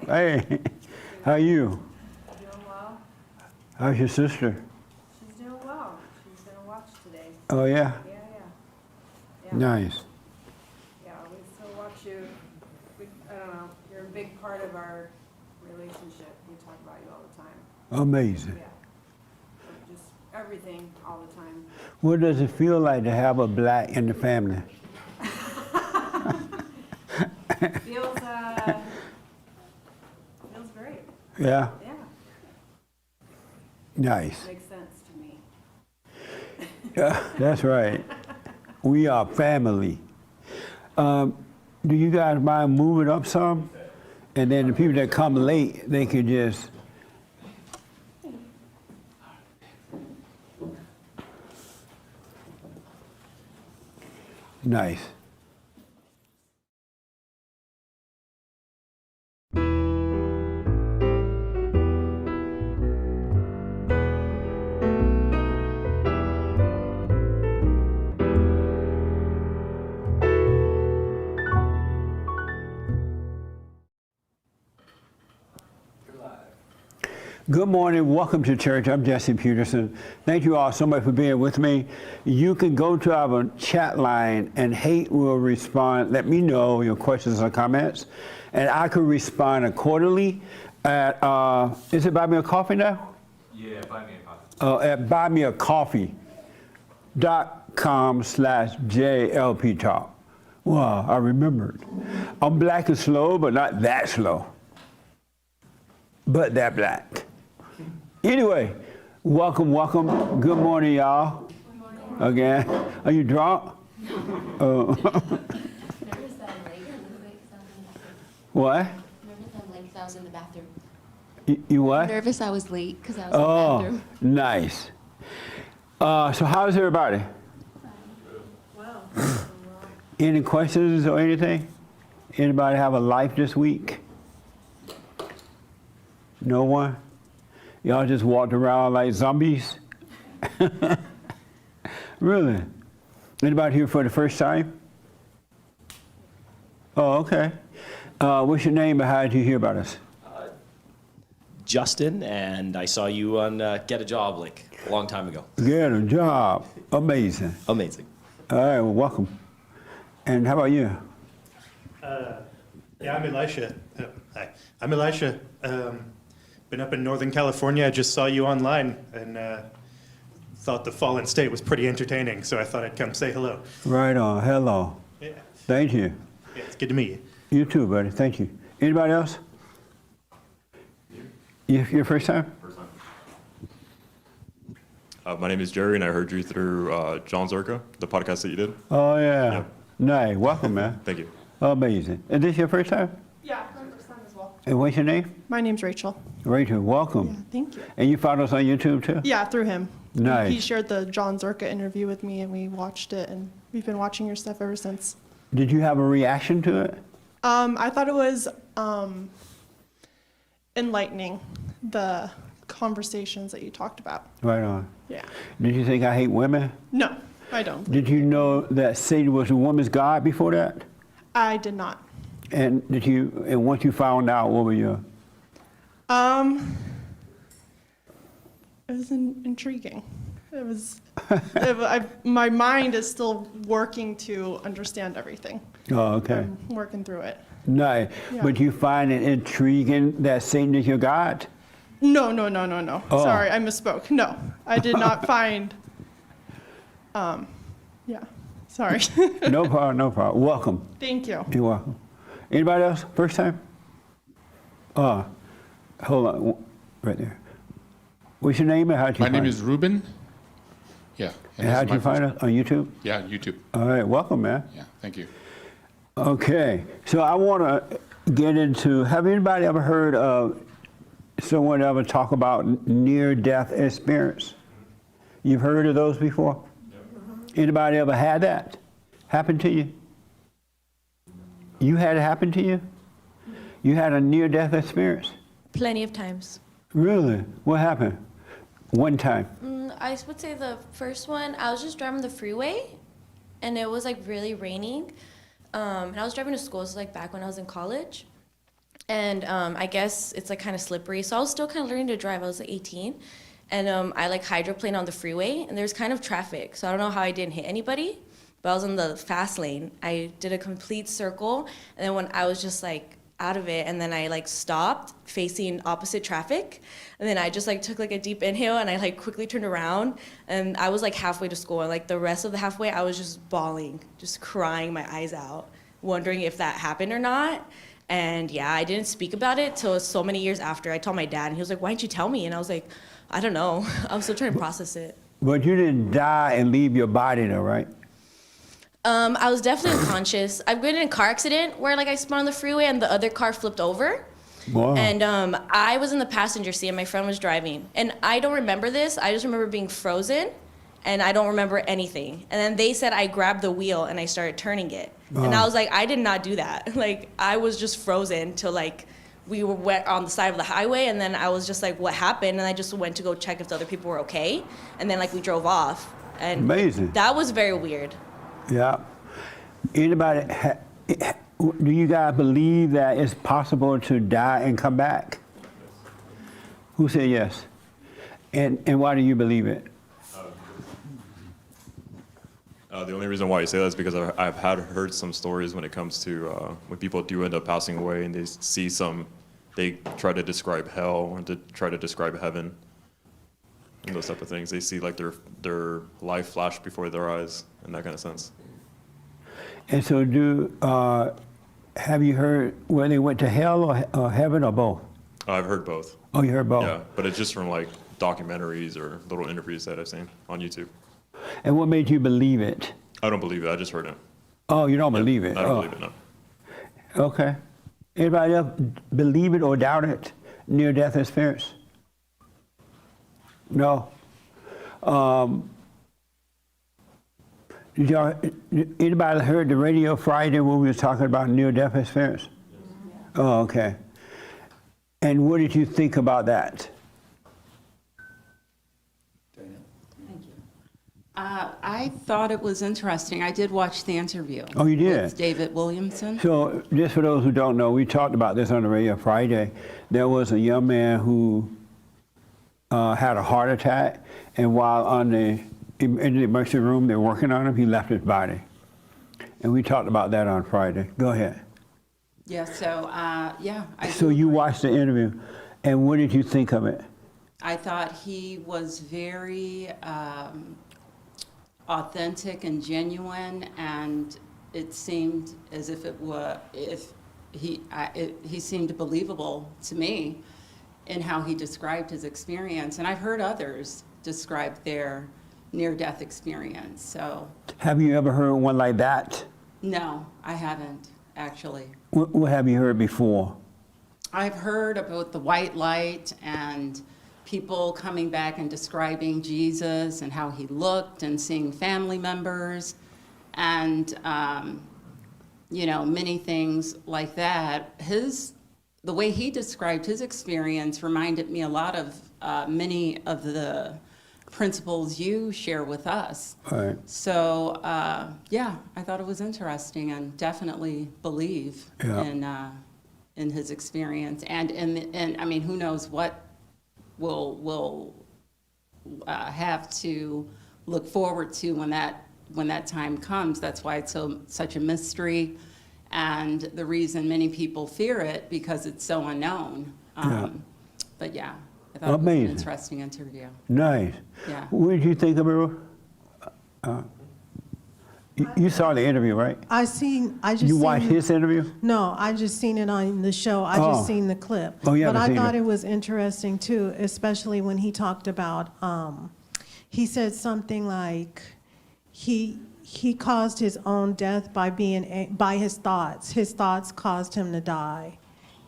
Hey, how are you? Doing well. How's your sister? She's doing well. She's gonna watch today. Oh, yeah? Yeah. Nice. Yeah, we still watch you. I don't know, you're a big part of our relationship. We talk about you all the time. Amazing. Yeah. So just everything, all the time. What does it feel like to have a black in the family? Feels great. Yeah? Yeah, Nice. makes sense to me. Yeah, that's right. We are family. Do you guys mind moving up some? And then the people that come late, they can just... Nice. Good morning. Welcome to church. I'm Jesse Peterson. Thank you all so much for being with me. You can go to our chat line and Hate will respond. Let me know your questions or comments, and I could respond accordingly at, is it Buy Me a Coffee now? Yeah, Buy Me a Coffee. At buymeacoffee.com/JLP Talk. Wow, I remembered. I'm black and slow, but not that slow. But that black. Anyway, welcome. Good morning, y'all. Good morning. Again. Are you drunk? Oh. Nervous that I'm late. What? Nervous I'm late because I was in the bathroom. You what? Nervous I was late because I was in the Oh, bathroom. nice. So how's everybody? Wow. Any questions or anything? Anybody have a life this week? No one? Y'all just walked around like zombies? Really? Anybody here for the first time? Oh, okay. What's your name and how did you hear about us? Justin, and I saw you on Get a Job like a long time ago. Get a job. Amazing. Amazing. All right, well, welcome. And how about you? Yeah, I'm Elisha. Hi. I'm Elisha. Been up in Northern California. I just saw you online and thought the Fallen State was pretty entertaining, so I thought I'd come say hello. Right on. Hello. Yeah, Thank you. yeah, it's good to meet you. You too, buddy. Thank you. Anybody else? Your first time? First time. My name is Jerry, and I heard you through John Zorka, the podcast that you did. Oh, yeah. Yep. Nice. Welcome, man. Thank you. Amazing. Is this your first time? Yeah, my first time as well. And what's your name? My name's Rachel. Rachel, welcome. Yeah, thank you. And you found us on YouTube too? Yeah, through him. Nice. He shared the John Zorka interview with me, and we watched it, and we've been watching your stuff ever since. Did you have a reaction to it? I thought it was enlightening, the conversations that you talked about. Right on. Yeah. Did you think I hate women? No, I don't. Did you know that Satan was a woman's god before that? I did not. And once you found out, what were your? It was intriguing. It was. My mind is still working to understand everything. Oh, okay. I'm working through it. Nice. Yeah. But you find it intriguing that Satan is your god? No. Oh. Sorry, I misspoke. No, I did not find. Yeah, sorry. No problem. Welcome. Thank you. You're welcome. Anybody else? First time? Hold on, right there. What's your name and how'd you My find name it? is Ruben. Yeah. And this is how'd my you find first- us? On YouTube? Yeah, YouTube. All right, welcome, man. Yeah, thank you. Okay, so I want to get into, have anybody ever heard of someone ever talk about near-death experience? You've heard of those before? Anybody ever had that happen to you? You had it happen to you? You had a near-death experience? Plenty of times. Really? What happened? One time? I would say the first one, I was just driving the freeway, and it was like really raining. And I was driving to school, so like back when I was in college. and I guess it's like kind of slippery. So I was still kind of learning to drive. I was like 18, and I like hydroplaned on the freeway, and there's kind of traffic. So I don't know how I didn't hit anybody, but I was in the fast lane. I did a complete circle, and then when I was just like out of it, and then I like stopped facing opposite traffic, and then I just like took like a deep inhale, and I like quickly turned around, and I was like halfway to school, and like the rest of the halfway I was just bawling, just crying my eyes out, wondering if that happened or not. And yeah, I didn't speak about it till so many years after. I told my dad, and he was like, "Why didn't you tell me?" And I was like, "I don't know." I was still trying to process it. But you didn't die and leave your body though, right? I was definitely unconscious. I've been in a car accident where like I spun on the freeway and the other car flipped over. Wow. And I was in the passenger seat and my friend was driving. And I don't remember this. I just remember being frozen and I don't remember anything. And then they said I grabbed the wheel and I started turning it. And I was like, I did not do that. Like I was just frozen till like we were wet on the side of the highway, and then I was just like, what happened? And I just went to go check if the other people were okay. And then like we drove off. And Amazing. that was very weird. Yeah. Anybody, do you guys believe that it's possible to die and come back? Who said yes? And why do you believe it? The only reason why I say that is because I've heard some stories when it comes to when people do end up passing away and they try to describe hell and to try to describe heaven and those type of things. They see like their life flash before their eyes in that kind of sense. And so have you heard where they went to hell or heaven or both? I've heard both. Oh, you heard both? Yeah, but it's just from like documentaries or little interviews that I've seen on YouTube. And what made you believe it? I don't believe it. I just heard it. Oh, you don't believe it? I don't Oh. believe it, no. Okay. Anybody else believe it or doubt it? Near-death experience? No. Anybody heard the radio Friday when we were talking about near-death experience? Oh, okay. And what did you think about that? I thought it was interesting. I did watch the interview. Oh, you did? With David Williamson. So, just for those who don't know, we talked about this on the radio Friday. There was a young man who had a heart attack, and while in the emergency room, they're working on him, he left his body. And we talked about that on Friday. Go ahead. Yeah, so, yeah. So you watched the interview, and what did you think of it? I thought he was very authentic and genuine, and it seemed as if he seemed believable to me in how he described his experience. And I've heard others describe their near-death experience, so. Have you ever heard one like that? No, I haven't, actually. What have you heard before? I've heard about the white light and people coming back and describing Jesus and how he looked and seeing family members and, many things like that. The way he described his experience reminded me a lot of many of the principles you share with us. All right. So, yeah, I thought it was interesting and definitely believe in his experience. And I mean, who knows what we'll have to look forward to when that time comes. That's why it's such a mystery, and the reason many people fear it because it's so unknown. But yeah, I thought Amazing. It was an interesting interview. Nice. Yeah. What did you think of it, Ruth? You saw the interview, right? I just You seen, watched his interview? No, I just seen it on the show. I just seen the clip. Oh, you but haven't I seen thought it. it was interesting too, especially when he talked about. He said something like, he caused his own death by his thoughts. His thoughts caused him to die,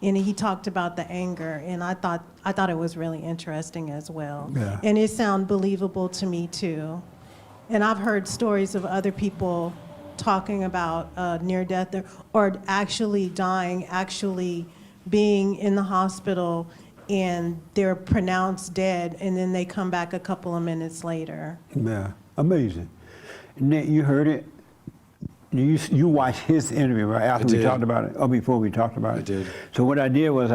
and he talked about the anger. And I thought it was really interesting as well. Yeah. And it sounded believable to me too. And I've heard stories of other people talking about near-death or actually dying, actually being in the hospital, and they're pronounced dead, and then they come back a couple of minutes later. Yeah, amazing. Nick, you heard it? You watched his interview, right, after we did. talked about it, or before we talked about it? I did. So what I did was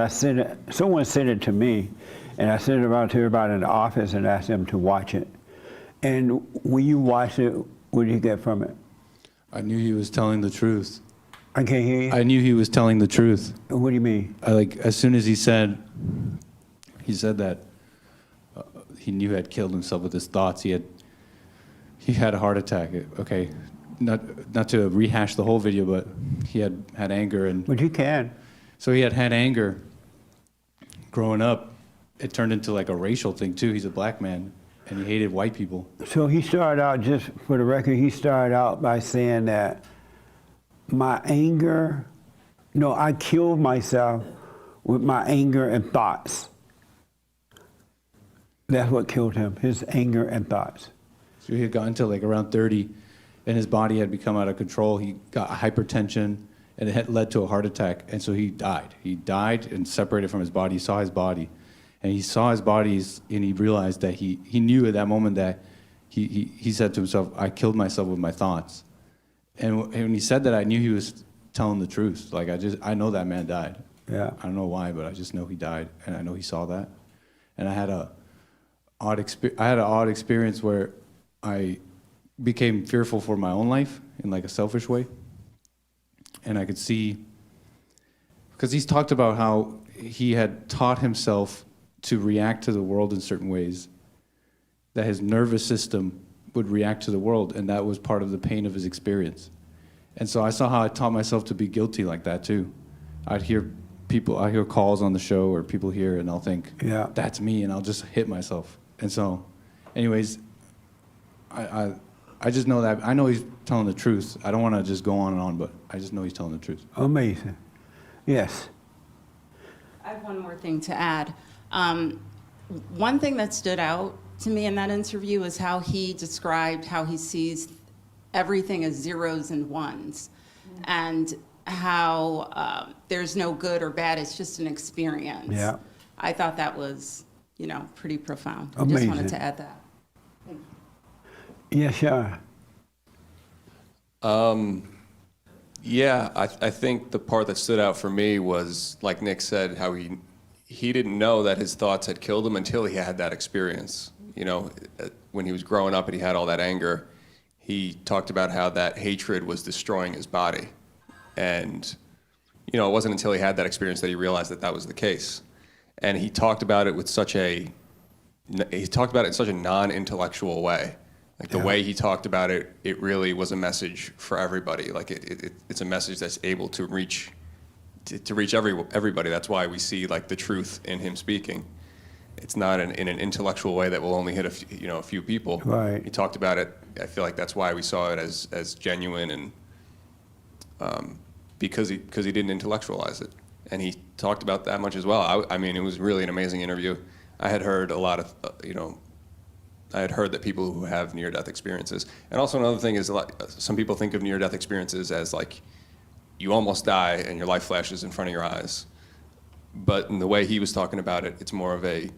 someone sent it to me, and I sent it around to everybody in the office and asked them to watch it. And when you watched it, what did you get from it? I knew he was telling the truth. I can't hear you. I knew he was telling the truth. What do you mean? As soon as he said that he knew he had killed himself with his thoughts. He had a heart attack. Okay, not to rehash the whole video, but he had anger and. But you can. So he had anger. Growing up, it turned into like a racial thing too. He's a black man, and he hated white people. So he started out, just for the record, he started out by saying that I killed myself with my anger and thoughts. That's what killed him, his anger and thoughts. So he had gotten to like around 30, and his body had become out of control. He got hypertension, and it had led to a heart attack, and so he died. He died and separated from his body. He saw his body, and he saw his bodies, and he realized that he knew at that moment that he said to himself, I killed myself with my thoughts. And when he said that, I knew he was telling the truth. Like, I know that man died. Yeah. I don't know why, but I just know he died, and I know he saw that. And I had an odd experience where I became fearful for my own life in like a selfish way. And I could see, because he's talked about how he had taught himself to react to the world in certain ways, that his nervous system would react to the world, and that was part of the pain of his experience. And so I saw how I taught myself to be guilty like that too. I'd hear calls on the show or people here, and I'll think, yeah, that's me, and I'll just hit myself. And so, anyways, I just know that, I know he's telling the truth. I don't want to just go on and on, but I just know he's telling the truth. Amazing. Yes. I have one more thing to add. One thing that stood out to me in that interview is how he described how he sees everything as zeros and ones, and how there's no good or bad, it's just an experience. Yeah. I thought that was, pretty profound. I Amazing. just wanted to add that. Thank you. Yes, sure. Yeah, I think the part that stood out for me was, like Nick said, how he didn't know that his thoughts had killed him until he had that experience. When he was growing up and he had all that anger, he talked about how that hatred was destroying his body. And, it wasn't until he had that experience that he realized that that was the case. And he talked about it in such a non-intellectual way. Like the way he talked about it, it really was a message for everybody. Like it's a message that's able to reach everybody. That's why we see like the truth in him speaking. It's not in an intellectual way that will only hit a few people. Right. He talked about it. I feel like that's why we saw it as genuine, and because he didn't intellectualize it, and he talked about that much as well. I mean, it was really an amazing interview. I had heard a lot of I had heard that people who have near-death experiences, and also another thing is some people think of near-death experiences as like you almost die and your life flashes in front of your eyes. But in the way he was talking about it, it's more of a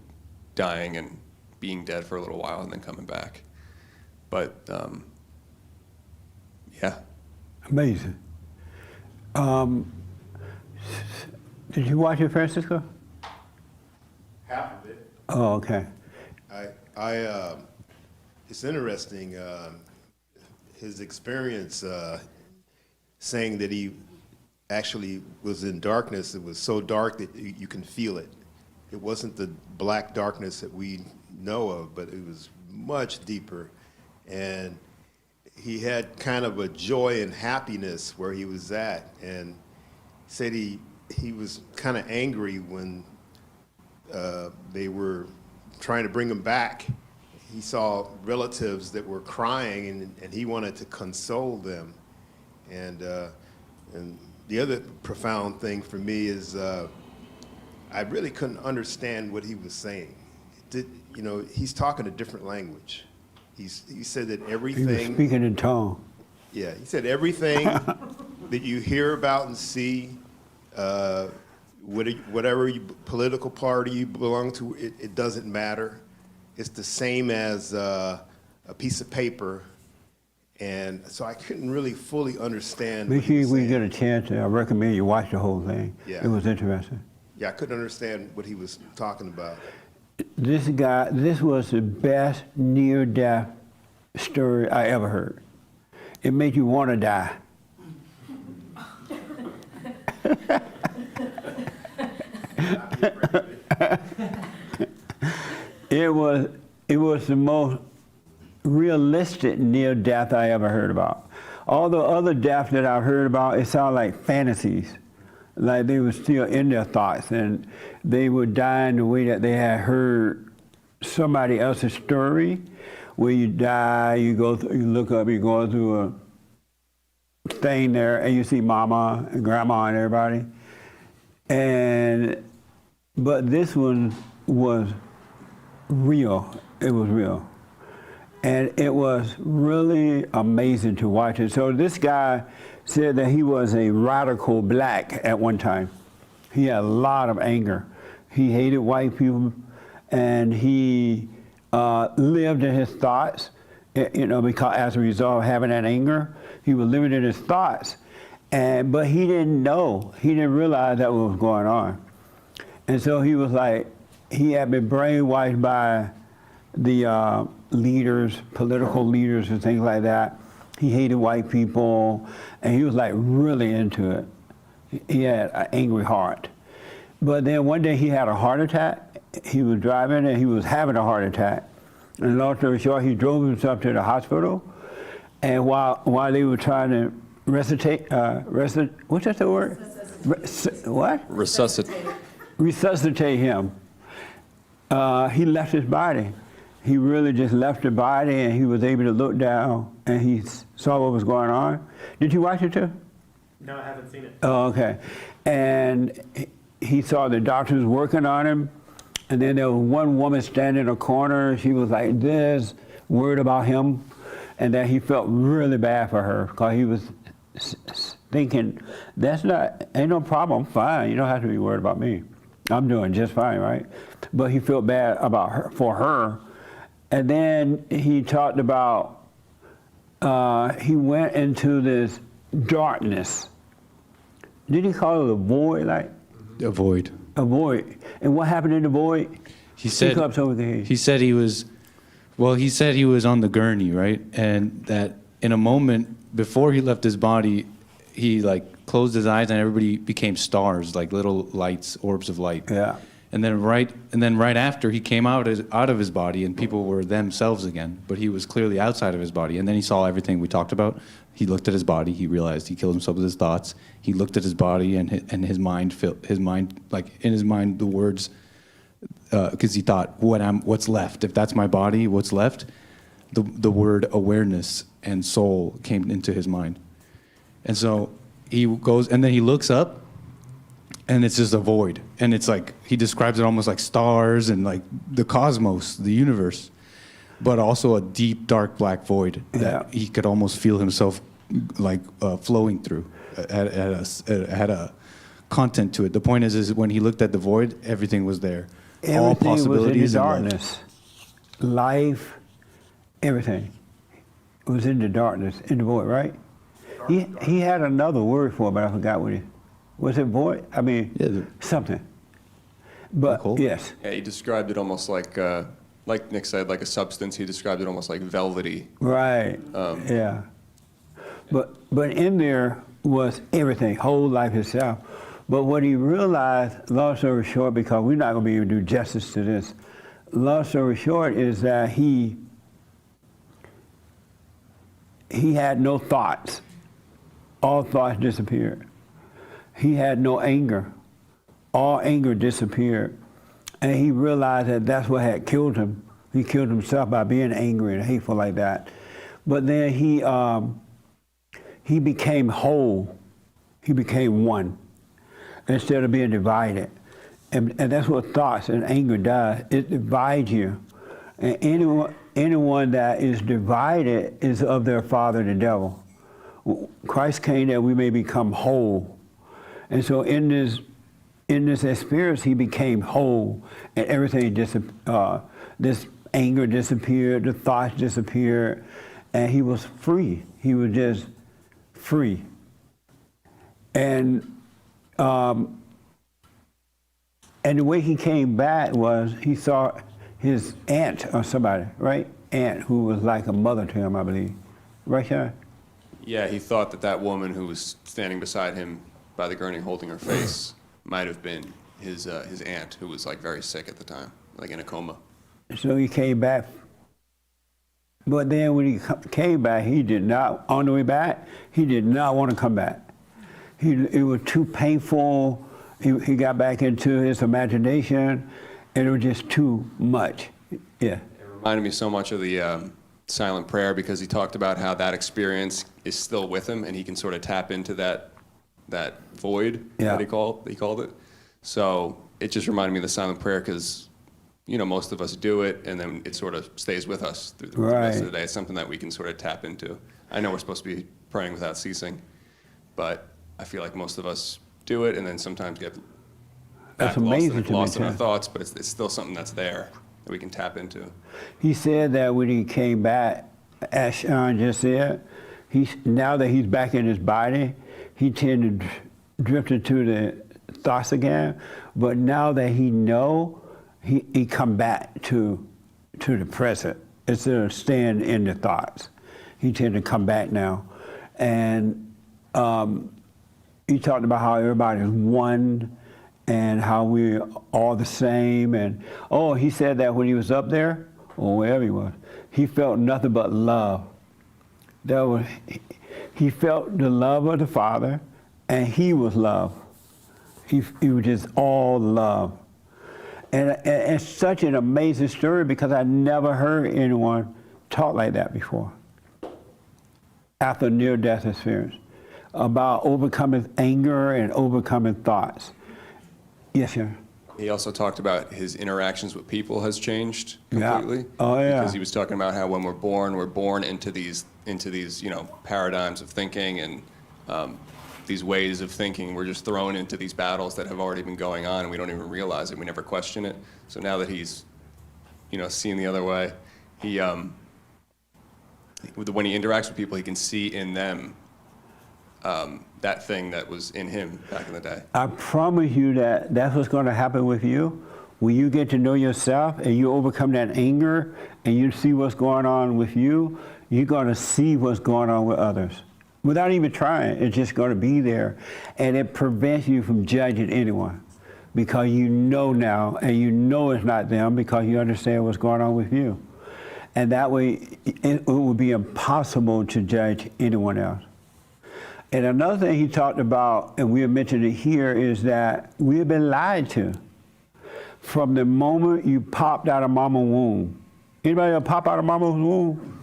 dying and being dead for a little while and then coming back. But yeah. Amazing. Did you watch it, Francisco? Half of it. Oh, okay. It's interesting, his experience saying that he actually was in darkness. It was so dark that you can feel it. It wasn't the black darkness that we know of, but it was much deeper. And he had kind of a joy and happiness where he was at, and said he was kind of angry when they were trying to bring him back. He saw relatives that were crying, and he wanted to console them. And the other profound thing for me is I really couldn't understand what he was saying. He's talking a different language. He said that everything. He was speaking in tongue. Yeah, he said everything that you hear about and see, whatever political party you belong to, it doesn't matter. It's the same as a piece of paper, And so I couldn't really fully understand. Make what he sure was we saying. get a chance, I recommend you watch the whole thing. Yeah. It was interesting. Yeah, I couldn't understand what he was talking about. This guy, this was the best near-death story I ever heard. It made you want to die. It was the most realistic near death I ever heard about. All the other deaths that I've heard about, it sounded like fantasies, like they were still in their thoughts and they were dying the way that they had heard somebody else's story. Where you die, you look up, you're going through a thing there, and you see Mama and Grandma and everybody. But this one was real. It was real. And it was really amazing to watch it. So this guy said that he was a radical black at one time. He had a lot of anger. He hated white people, and he lived in his thoughts, because as a result of having that anger, he was living in his thoughts. But he didn't know, he didn't realize that what was going on. And so he was like, he had been brainwashed by the leaders, political leaders and things like that. He hated white people, and he was like really into it. He had an angry heart. But then one day he had a heart attack. He was driving and he was having a heart attack. And long story short, he drove himself to the hospital. And while they were trying to what's that the word? What? Resuscitate him. He left his body. He really just left the body, and he was able to look down and he saw what was going on. Did you watch it too? No, I haven't seen it. Oh, okay. And he saw the doctors working on him. And then there was one woman standing in a corner. She was like this, worried about him. And then he felt really bad for her because he was thinking, ain't no problem, I'm fine. You don't have to be worried about me. I'm doing just fine, right? But he felt bad for her. And then he talked about, he went into this darkness. Did he call it a void, like? A void. A void. And what happened in the void? He said he was on the gurney, right? And that in a moment before he left his body, he like closed his eyes and everybody became stars, like little lights, orbs of light. Yeah. And then right after he came out of his body and people were themselves again, but he was clearly outside of his body. And then he saw everything we talked about. He looked at his body. He realized he killed himself with his thoughts. He looked at his body and his mind like in his mind the words, because he thought, what's left? If that's my body, what's left? The word awareness and soul came into his mind. And so he goes, and then he looks up, and it's just a void. And it's like, he describes it almost like stars and like the cosmos, the universe, but also a deep, dark, black void that he could almost feel himself like flowing through. It had a content to it. The point is when he looked at the void, everything was there. All possibilities was in the darkness. Life, everything was in the darkness, in the void, right? He had another word for it, but I forgot what it was. It void? I mean, something. But yes. Yeah, he described it almost like Nick said, like a substance. He described it almost like velvety. Right. Yeah. But in there was everything, whole life itself. But what he realized, long story short, because we're not going to be able to do justice to this, long story short is that he had no thoughts. All thoughts disappeared. He had no anger. All anger disappeared. And he realized that that's what had killed him. He killed himself by being angry and hateful like that. But then he became whole. He became one instead of being divided. And that's what thoughts and anger does. It divides you. And anyone that is divided is of their father, the devil. Christ came that we may become whole. And so in this experience, he became whole, and everything this anger disappeared, the thoughts disappeared, and he was free. He was just free. And the way he came back was he saw his aunt or somebody, right? Aunt who was like a mother to him, I believe. Right, Sean? Yeah, he thought that that woman who was standing beside him by the gurney holding her face might have been his aunt, who was like very sick at the time, like in a coma. So he came back. But then when he came back, he did not, on the way back, he did not want to come back. It was too painful. He got back into his imagination, and it was just too much. Yeah. It reminded me so much of the silent prayer, because he talked about how that experience is still with him, and he can sort of tap into that void that he called it. So it just reminded me of the silent prayer, because most of us do it, and then it sort of stays with us through the rest of the day. It's something that we can sort of tap into. I know we're supposed to be praying without ceasing, but I feel like most of us do it, and then sometimes get lost in our thoughts, but it's still something that's there that we can tap into. He said that when he came back, as Sean just said, now that he's back in his body, he tended to drift into the thoughts again, but now that he know, he come back to the present instead of staying in the thoughts. He tend to come back now. And he talked about how everybody is one and how we're all the same. And he said that when he was up there, or wherever he was, he felt nothing but love. He felt the love of the Father, and he was love. He was just all love. And it's such an amazing story, because I never heard anyone talk like that before after a near-death experience, about overcoming anger and overcoming thoughts. Yes, sir. He also talked about his interactions with people has changed completely. Yeah. Oh, yeah. Because he was talking about how when we're born into these paradigms of thinking and these ways of thinking. We're just thrown into these battles that have already been going on, and we don't even realize it. We never question it. So now that he's, seen the other way, he, when he interacts with people, he can see in them that thing that was in him back in the day. I promise you that that's what's going to happen with you. When you get to know yourself and you overcome that anger and you see what's going on with you, you're going to see what's going on with others. Without even trying, it's just going to be there. And it prevents you from judging anyone, because you know now, and you know it's not them, because you understand what's going on with you. And that way, it would be impossible to judge anyone else. And another thing he talked about, and we have mentioned it here, is that we have been lied to. From the moment you popped out of mama's womb. Anybody ever pop out of mama's womb?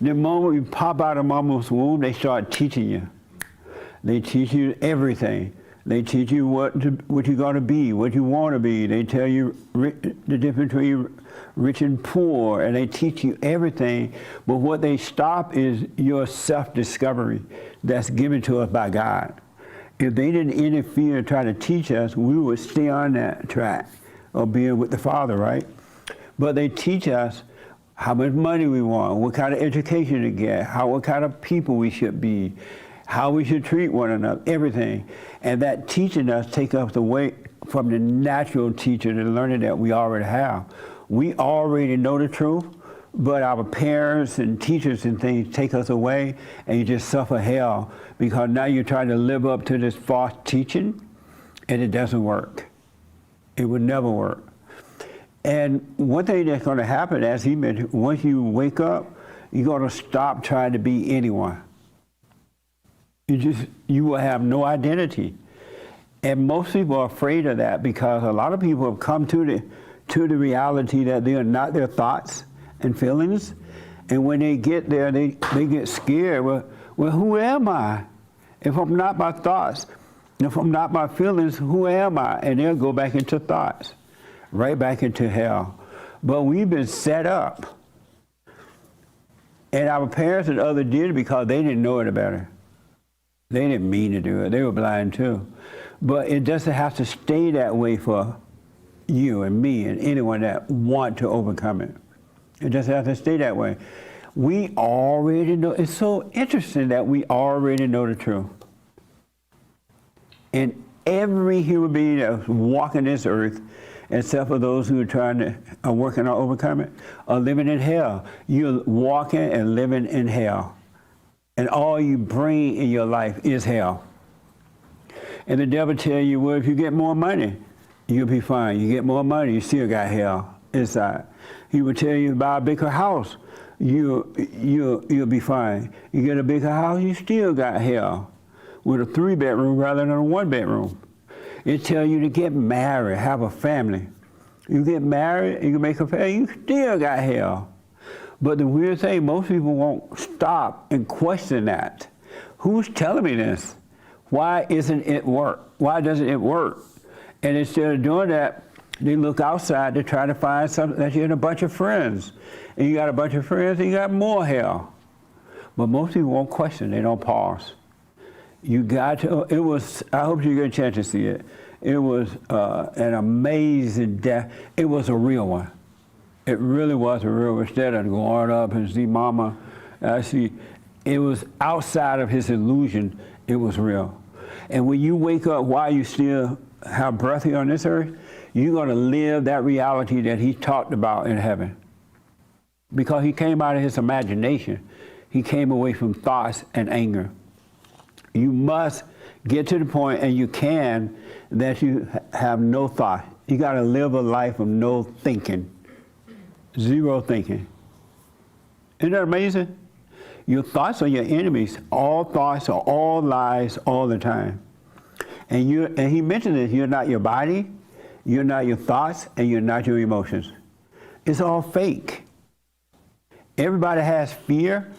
The moment you pop out of mama's womb, they start teaching you. They teach you everything. They teach you what you're going to be, what you want to be. They tell you the difference between rich and poor, and they teach you everything. But what they stop is your self-discovery that's given to us by God. If they didn't interfere and try to teach us, we would stay on that track of being with the Father, right? But they teach us how much money we want, what kind of education to get, what kind of people we should be, how we should treat one another, everything. And that teaching us takes us away from the natural teaching and learning that we already have. We already know the truth, but our parents and teachers and things take us away, and you just suffer hell, because now you're trying to live up to this false teaching, and it doesn't work. It would never work. And one thing that's going to happen, as he mentioned, once you wake up, you're going to stop trying to be anyone. You will have no identity. And most people are afraid of that, because a lot of people have come to the reality that they are not their thoughts and feelings. And when they get there, they get scared. Well, who am I? If I'm not my thoughts, if I'm not my feelings, who am I? And they'll go back into thoughts, right back into hell. But we've been set up. And our parents and others did it because they didn't know it better. They didn't mean to do it. They were blind too. But it doesn't have to stay that way for you and me and anyone that want to overcome it. It doesn't have to stay that way. We already know. It's so interesting that we already know the truth. And every human being that's walking this earth, except for those who are working on overcoming, are living in hell. You're walking and living in hell. And all you bring in your life is hell. And the devil tell you, well, if you get more money, you'll be fine. You get more money, you still got hell inside. He will tell you to buy a bigger house, you'll be fine. You get a bigger house, you still got hell with a 3-bedroom rather than a 1-bedroom. It tell you to get married, have a family. You get married, you can make a family, you still got hell. But the weird thing, most people won't stop and question that. Who's telling me this? Why isn't it work? Why doesn't it work? And instead of doing that, they look outside to try to find something that you're in a bunch of friends. And you got a bunch of friends and you got more hell. But most people won't question, they don't pause. You got to, it was, I hope you get a chance to see it. It was an amazing death. It was a real one. It really was a real one. Instead of going up and see mama, it was outside of his illusion, it was real. And when you wake up while you still have breath here on this earth, you're going to live that reality that he talked about in heaven. Because he came out of his imagination. He came away from thoughts and anger. You must get to the point, and you can, that you have no thought. You got to live a life of no thinking. Zero thinking. Isn't that amazing? Your thoughts are your enemies. All thoughts are all lies all the time. And he mentioned this, you're not your body, you're not your thoughts, and you're not your emotions. It's all fake. Everybody has fear,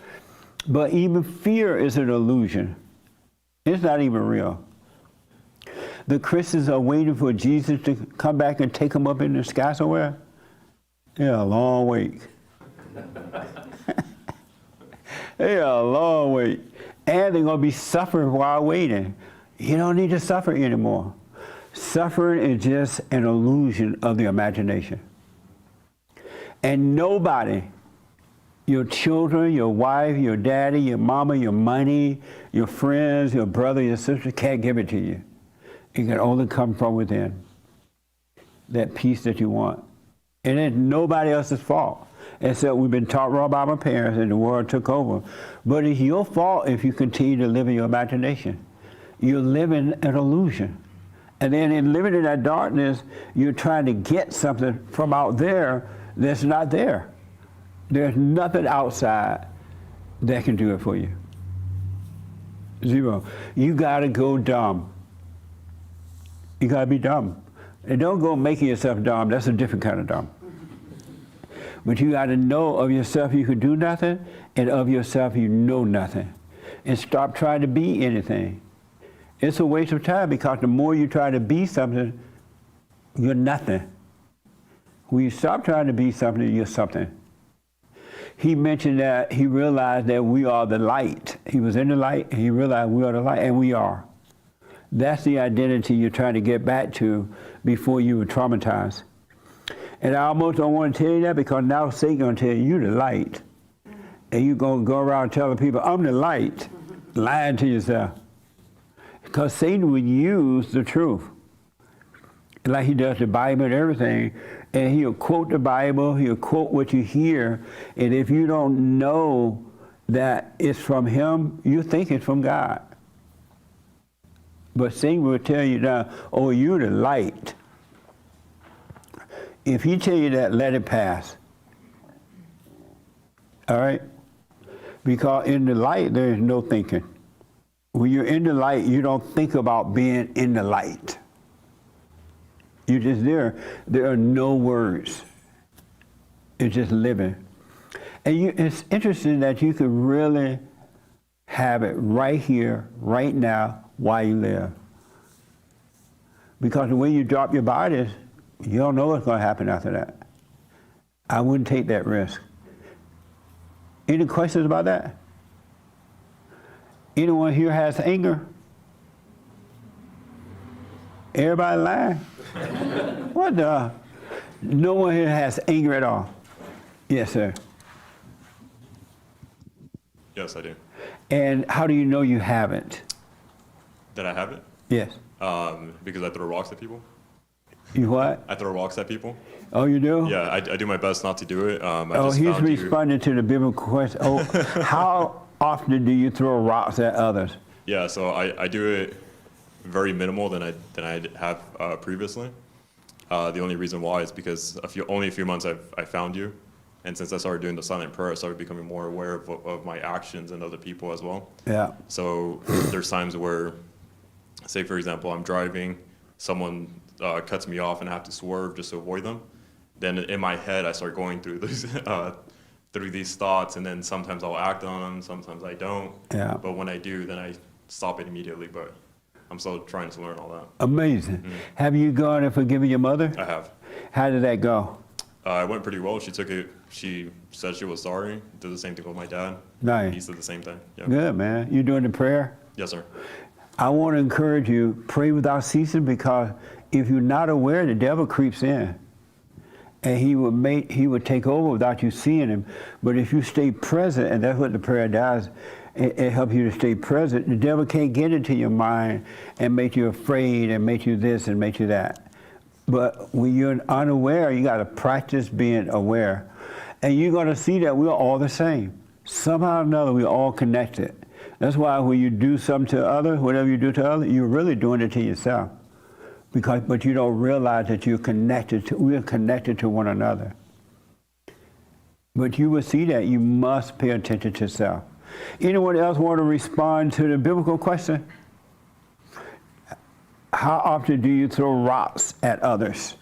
but even fear is an illusion. It's not even real. The Christians are waiting for Jesus to come back and take them up in the sky somewhere. Yeah, a long wait. Yeah, a long wait. And they're going to be suffering while waiting. You don't need to suffer anymore. Suffering is just an illusion of the imagination. And nobody, your children, your wife, your daddy, your mama, your money, your friends, your brother, your sister, can't give it to you. It can only come from within. That peace that you want. And it's nobody else's fault. Except we've been taught wrong by our parents and the world took over. But it's your fault if you continue to live in your imagination. You're living an illusion. And then in living in that darkness, you're trying to get something from out there that's not there. There's nothing outside that can do it for you. Zero. You gotta go dumb. You gotta be dumb. And don't go making yourself dumb. That's a different kind of dumb. But you gotta know of yourself you can do nothing, and of yourself you know nothing. And stop trying to be anything. It's a waste of time because the more you try to be something, you're nothing. When you stop trying to be something, you're something. He mentioned that he realized that we are the light. He was in the light, and he realized we are the light, and we are. That's the identity you're trying to get back to before you were traumatized. And I almost don't want to tell you that because now Satan's going to tell you, you're the light. And you're going to go around telling people, I'm the light, lying to yourself. Because Satan would use the truth, like he does the Bible and everything, and he'll quote the Bible, he'll quote what you hear, and if you don't know that it's from him, you think it's from God. But Satan will tell you now, oh, you're the light. If he tell you that, let it pass. All right? Because in the light, there is no thinking. When you're in the light, you don't think about being in the light. You're just there. There are no words. It's just living. And it's interesting that you could really have it right here, right now, while you live. Because the way you drop your bodies, you don't know what's going to happen after that. I wouldn't take that risk. Any questions about that? Anyone here has anger? Everybody lying? What the? No one here has anger at all. Yes, sir. Yes, I do. And how do you know you haven't? Did I have it? Yes. Because I throw rocks at people. You what? I throw rocks at people. Oh, you do? Yeah, I do my best not to do it. I Oh, just he's found you. responding to the biblical question. Oh, how often do you throw rocks at others? Yeah, so I do it very minimal than I have previously. The only reason why is because only a few months I found you, and since I started doing the silent prayer, I started becoming more aware of my actions and other people as well. Yeah. So there's times where, say for example, I'm driving, someone cuts me off and I have to swerve just to avoid them. Then in my head I start going through these thoughts, and then sometimes I'll act on them, sometimes I don't. Yeah. But when I do, then I stop it immediately. But I'm still trying to learn all that. Amazing. Have you gone and forgiven your mother? I have. How did that go? It went pretty well. She took it. She said she was sorry. Did the same thing with my dad. Nice. He said the same thing. Yeah. Good, man. You doing the prayer? Yes, sir. I want to encourage you, pray without ceasing, because if you're not aware, the devil creeps in. And he would take over without you seeing him. But if you stay present, and that's what the prayer does, it helps you to stay present. The devil can't get into your mind and make you afraid and make you this and make you that. But when you're unaware, you got to practice being aware. And you're going to see that we're all the same. Somehow or another, we're all connected. That's why when you do something to others, whatever you do to others, you're really doing it to yourself. But you don't realize that we're connected to one another. But you will see that you must pay attention to self. Anyone else want to respond to the biblical question? How often do you throw rocks at others?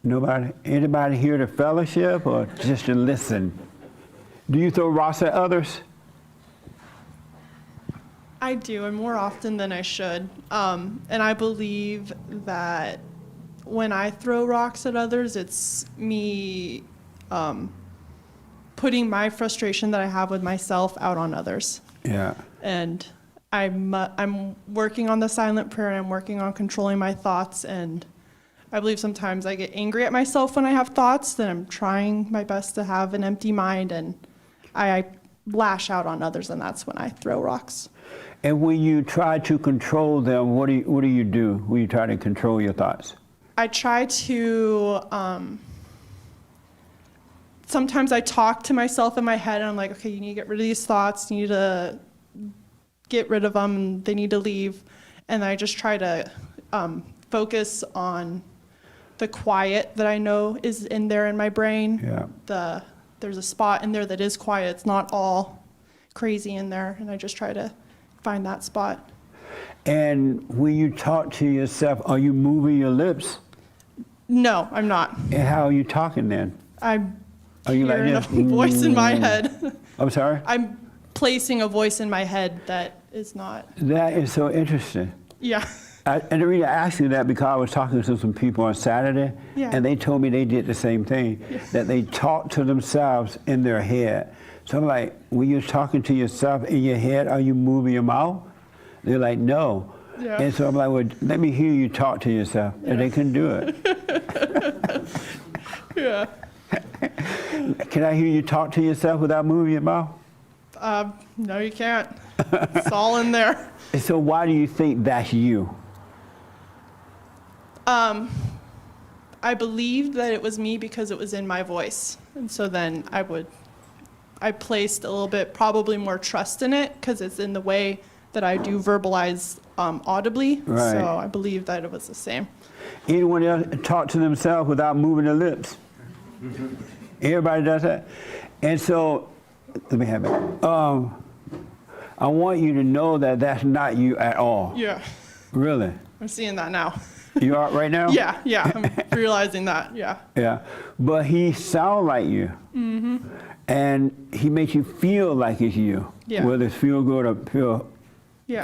Nobody? Anybody here to fellowship or just to listen? Do you throw rocks at others? I do, and more often than I should. And I believe that when I throw rocks at others, it's me putting my frustration that I have with myself out on others. Yeah. And I'm working on the silent prayer, and I'm working on controlling my thoughts. And I believe sometimes I get angry at myself when I have thoughts, then I'm trying my best to have an empty mind, and I lash out on others, and that's when I throw rocks. And when you try to control them, what do you do when you try to control your thoughts? I try to, sometimes I talk to myself in my head, and I'm like, okay, you need to get rid of these thoughts, you need to get rid of them, they need to leave. And I just try to focus on the quiet that I know is in there in my brain. Yeah. There's a spot in there that is quiet, it's not all crazy in there, and I just try to find that spot. And when you talk to yourself, are you moving your lips? No, I'm not. And how are you talking then? I'm Are you hearing like a this? voice in my head. I'm sorry? I'm placing a voice in my head that is not. That is so interesting. Yeah. And the reason I asked you that because I was talking to some people on Saturday, Yeah. and they told me they did the same thing, that they talk to themselves in their head. So I'm like, when you're talking to yourself in your head, are you moving your mouth? They're like, no. Yeah. And so I'm like, well, let me hear you talk to yourself. And they couldn't do it. Yeah. Can I hear you talk to yourself without moving your mouth? No, you can't. It's all in there. So why do you think that's you? I believed that it was me because it was in my voice. And so then I placed a little bit, probably more trust in it because it's in the way that I do verbalize audibly. Right. So I believe that it was the same. Anyone else talk to themselves without moving their lips? Everybody does that? And so, let me have it. I want you to know that that's not you at all. Yeah. Really? I'm seeing that now. You are right now? Yeah, I'm realizing that, yeah. Yeah. But he sounds like you. Mm-hmm. And he makes you feel like it's you. Yeah. Whether it's feel good or feel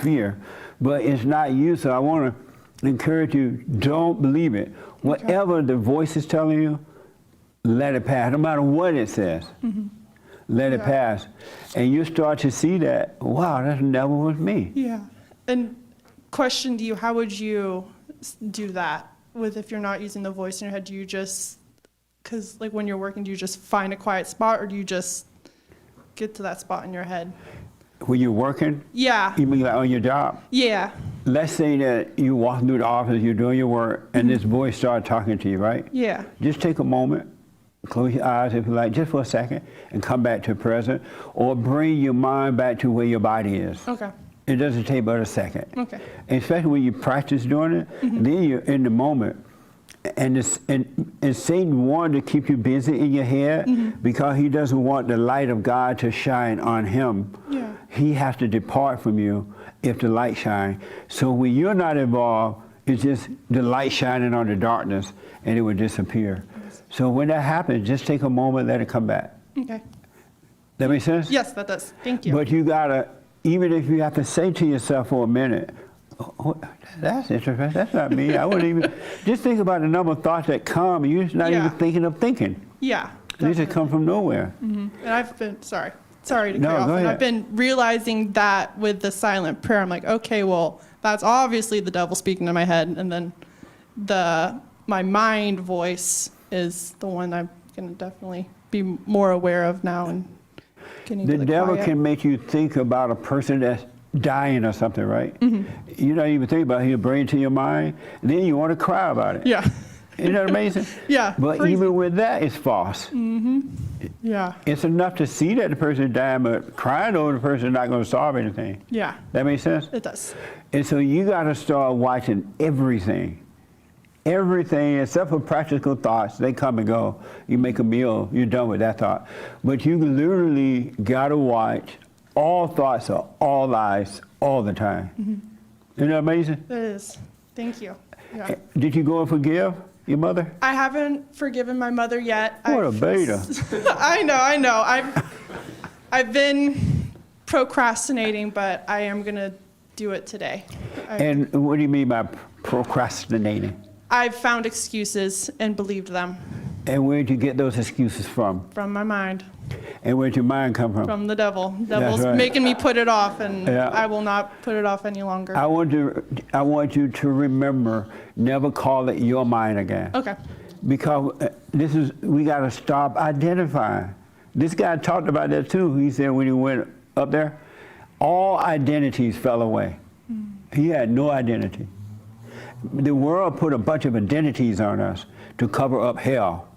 fear. But it's not you, so I want to encourage you, don't believe it. Whatever the voice is telling you, let it pass, no matter what it says. Mm-hmm. Let it pass. And you start to see that, wow, that never was me. Yeah. And question to you, how would you do that? with if you're not using the voice in your head, do you just, because like when you're working, do you just find a quiet spot or do you just get to that spot in your head? When you're working, Yeah. you mean like on your job? Yeah. Let's say that you walk through the office, you're doing your work, and this voice started talking to you, right? Yeah. Just take a moment, close your eyes if you like, just for a second, and come back to the present, or bring your mind back to where your body is. Okay. It doesn't take but a second. Okay. And especially when you practice doing it, then you're in the moment. And Satan wanted to keep you busy in your head because he doesn't want the light of God to shine on him. Yeah. He has to depart from you if the light shines. So when you're not involved, it's just the light shining on the darkness and it will disappear. So when that happens, just take a moment, let it come back. Okay. That make sense? Yes, that does. Thank you. But you gotta, even if you have to say to yourself for a minute, oh, that's interesting, that's not me. I wouldn't even, just think about the number of thoughts that come, and you're just not even thinking of thinking. Yeah. They just come from nowhere. And I've been, sorry to cut you No, off. go And ahead. I've been realizing that with the silent prayer. I'm like, okay, well, that's obviously the devil speaking in my head. And then my mind voice is the one I'm going to definitely be more aware of now and getting to The the devil quiet. can make you think about a person that's dying or something, right? You're not even thinking about it, he'll bring it to your mind, and then you want to cry about it. Yeah. Isn't that amazing? Yeah. But crazy. even with that, it's false. Yeah. It's enough to see that the person is dying, but crying over the person is not going to solve anything. Yeah. That makes sense? It does. And so you got to start watching everything. Everything except for practical thoughts, they come and go. You make a meal, you're done with that thought. But you literally got to watch all thoughts of all lives all the time. Isn't that amazing? It is. Thank you. Yeah. Did you go and forgive your mother? I haven't forgiven my mother yet. What a beta. I know. I've been procrastinating, but I am gonna do it today. And what do you mean by procrastinating? I've found excuses and believed them And where'd you get those excuses from? from my mind, And where'd your mind come from? from the devil. Devil's right. making me put it off, and Yeah. I will not put it off any longer. I want you to remember, never call it your mind again. Okay. Because we got to stop identifying. This guy talked about that too. He said when he went up there, all identities fell away. He had no identity. The world put a bunch of identities on us to cover up hell.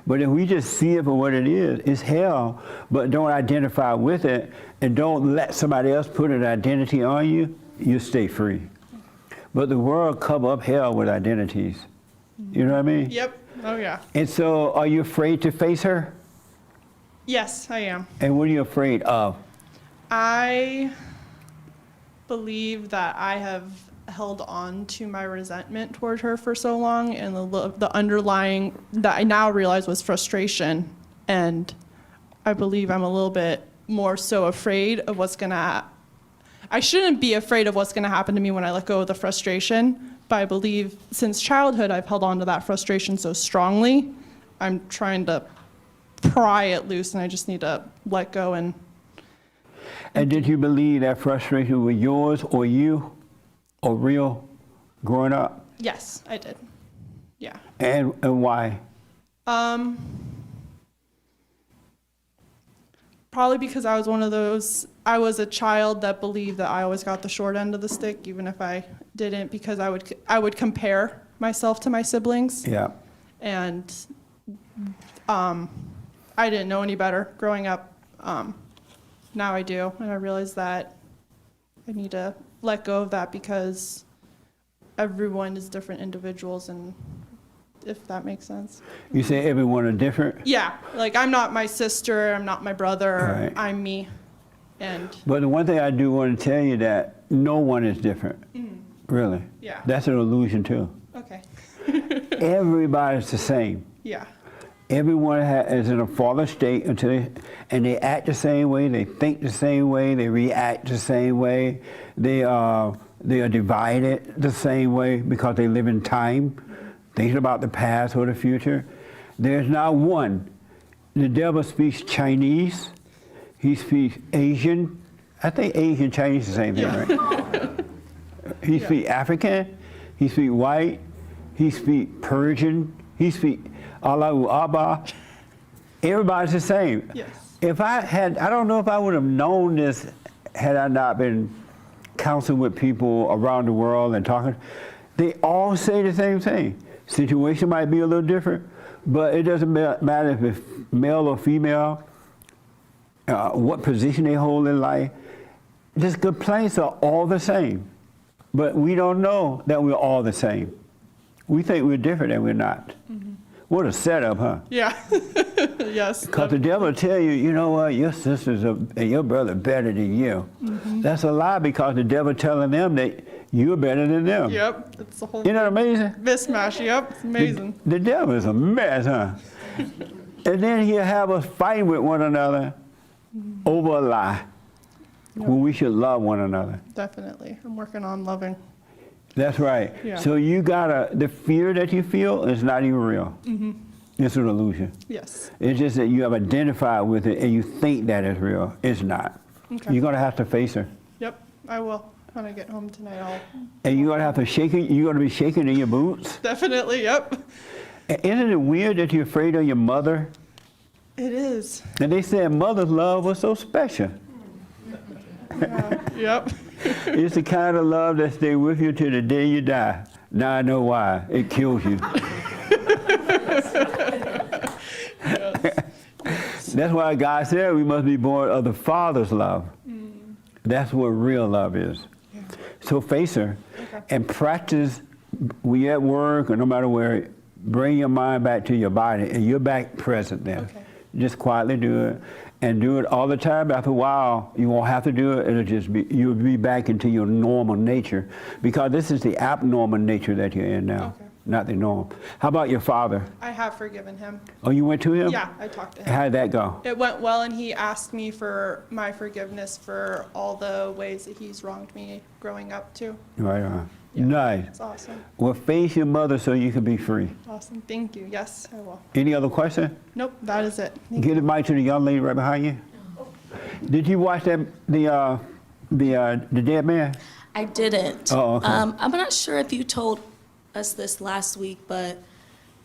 But if we just see it for what it is, it's hell, but don't identify with it and don't let somebody else put an identity on you, you stay free. But the world cover up hell with identities. You know what I mean? Yep. Oh yeah. And so are you afraid to face her? Yes, I am. And what are you afraid of? I believe that I have held on to my resentment toward her for so long, and the underlying that I now realize was frustration. And I believe I'm a little bit more so afraid of what's gonna. I shouldn't be afraid of what's gonna happen to me when I let go of the frustration, but I believe since childhood I've held on to that frustration so strongly. I'm trying to pry it loose, and I just need to let go and. And did you believe that frustration was yours or you or real growing up? Yes, I did. Yeah. And why? Probably because I was one of those, I was a child that believed that I always got the short end of the stick, even if I didn't, because I would compare myself to my siblings. Yeah. And I didn't know any better growing up. Now I do, and I realize that I need to let go of that because everyone is different individuals, and if that makes sense. You say everyone are different? Yeah, like I'm not my sister, I'm not my brother, Right. I'm me. And But the one thing I do want to tell you that no one is different. Really. Yeah. That's an illusion too. okay. Everybody's the same. Yeah. Everyone is in a fallen state and they act the same way, they think the same way, they react the same way, they are divided the same way because they live in time, thinking about the past or the future. There's not one. The devil speaks Chinese, he speaks Asian. I think Asian, Chinese is the same thing, right? He speaks African, he speaks white, He speak Persian. He speak Allahu Abba. Everybody's the same. Yes. If I don't know if I would have known this had I not been counseling with people around the world and talking. They all say the same thing. Situation might be a little different, but it doesn't matter if it's male or female, what position they hold in life. Just complaints are all the same. But we don't know that we're all the same. We think we're different and we're not. Mm-hmm. What a setup, huh? Yeah. Yes. Because the devil will tell you, you know what, your sisters and your brother better than you. Mm-hmm. That's a lie because the devil telling them that you're better than them. Yep. It's a whole Isn't that amazing? mismatch. Yep. It's amazing. The devil is a mess, huh? And then he'll have us fighting with one another over a lie when we should love one another. Definitely. I'm working on loving. That's right. Yeah. So you the fear that you feel is not even real. Mm-hmm. It's an illusion. Yes. It's just that you have identified with it and you think that it's real. It's not. Okay. You're gonna have to face her. Yep. I will. When I get home tonight, I'll. And you're gonna have to shake it. You're gonna be shaking in your boots. Definitely. Yep. Isn't it weird that you're afraid of your mother? It is. And they said mother's love was so special. Yeah. Yep. It's the kind of love that stays with you till the day you die. Now I know why. It kills you. That's why God said we must be born of the Father's love. That's what real love is. Yeah. So face her and practice when you're at work or no matter where, bring your mind back to your body and you're back present then. Okay. Just quietly do it and do it all the time. After a while, you won't have to do it. It'll just be, you'll be back into your normal nature because this is the abnormal nature that you're in now, not the normal. How about your father? I have forgiven him. Oh, you went to him? Yeah, I talked to him. How'd that go? It went well, and he asked me for my forgiveness for all the ways that he's wronged me growing up, too. Right on. Nice. It's awesome. Well, face your mother so you can be free. Awesome. Thank you. Yes, I will. Any other question? Nope, that is it. Give the mic to the young lady right behind you. Did you watch that the dead man? I didn't. Oh, okay. I'm not sure if you told us this last week, but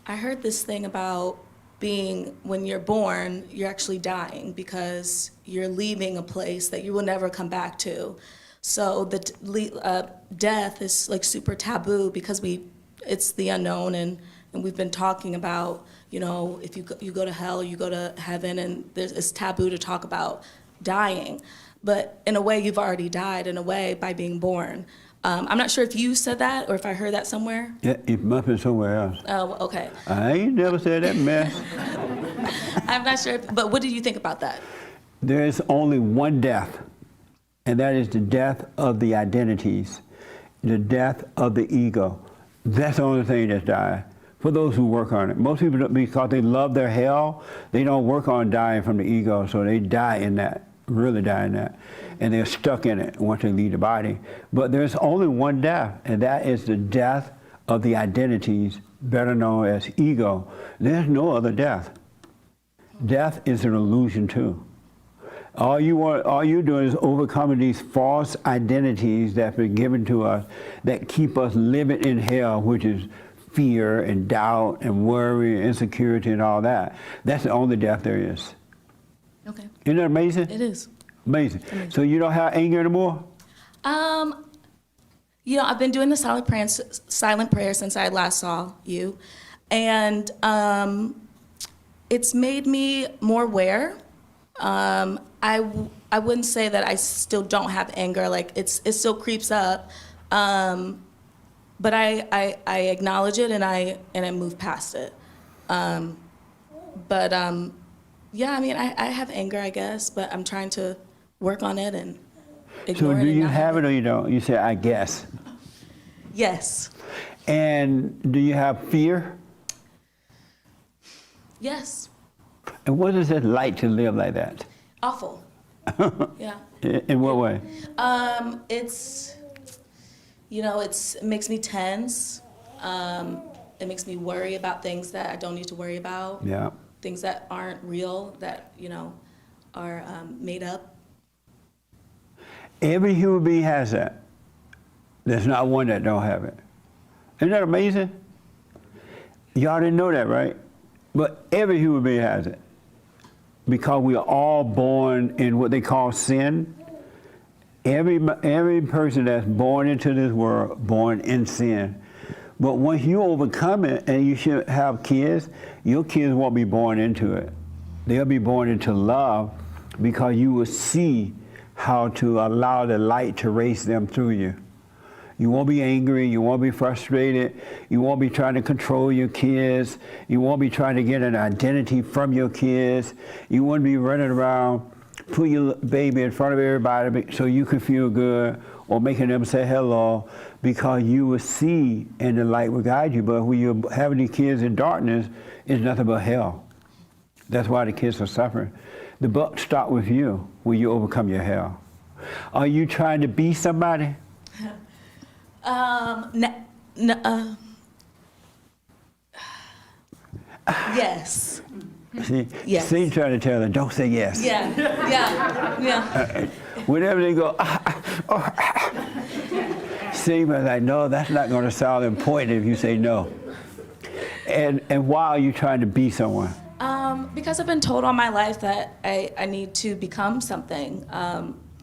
I heard this thing about when you're born, you're actually dying because you're leaving a place that you will never come back to. So the death is like super taboo because it's the unknown, and we've been talking about, if you go to hell, you go to heaven, and it's taboo to talk about dying. But in a way, you've already died in a way by being born. I'm not sure if you said that or if I heard that somewhere. Yeah, it must be somewhere else. Oh, okay. I ain't never said that mess. I'm not sure, but what did you think about that? There is only one death, and that is the death of the identities, the death of the ego. That's the only thing that's dying for those who work on it. Most people, don't, because they love their hell, they don't work on dying from the ego, so they die in that, really die in that. And they're stuck in it once they leave the body. But there's only one death, and that is the death of the identities, better known as ego. There's no other death. Death is an illusion too. All you're doing is overcoming these false identities that have been given to us that keep us living in hell, which is fear and doubt and worry and insecurity and all that. That's the only death there is. Okay. Isn't that amazing? It is. Amazing. So you don't have anger anymore? I've been doing the silent prayer since I last saw you, and it's made me more aware. I wouldn't say that I still don't have anger. Like it still creeps up, but I acknowledge it and I move past it. Yeah, I mean I have anger, I guess, but I'm trying to work on it and ignore it. So do you have it or you don't? You say, I guess. Yes. And do you have fear? Yes. And what is it like to live like that? Awful. Yeah. In what way? It makes me tense. It makes me worry about things that I don't need to worry about. Yeah. Things that aren't real, that, are made up. Every human being has that. There's not one that don't have it. Isn't that amazing? Y'all didn't know that, right? But every human being has it. Because we are all born in what they call sin. Every person that's born into this world, born in sin. But once you overcome it and you should have kids, your kids won't be born into it. They'll be born into love because you will see how to allow the light to race them through you. You won't be angry, you won't be frustrated, you won't be trying to control your kids, you won't be trying to get an identity from your kids, you won't be running around, put your baby in front of everybody so you can feel good, or making them say hello, because you will see and the light will guide you. But when you're having these kids in darkness, it's nothing but hell. That's why the kids are suffering. The buck stops with you when you overcome your hell. Are you trying to be somebody? Yes. See, Yes. Satan trying to tell them, don't say yes. Yeah. Whenever they go, Satan was like, no, that's not going to sound important if you say no. And why are you trying to be someone? Because I've been told all my life that I need to become something.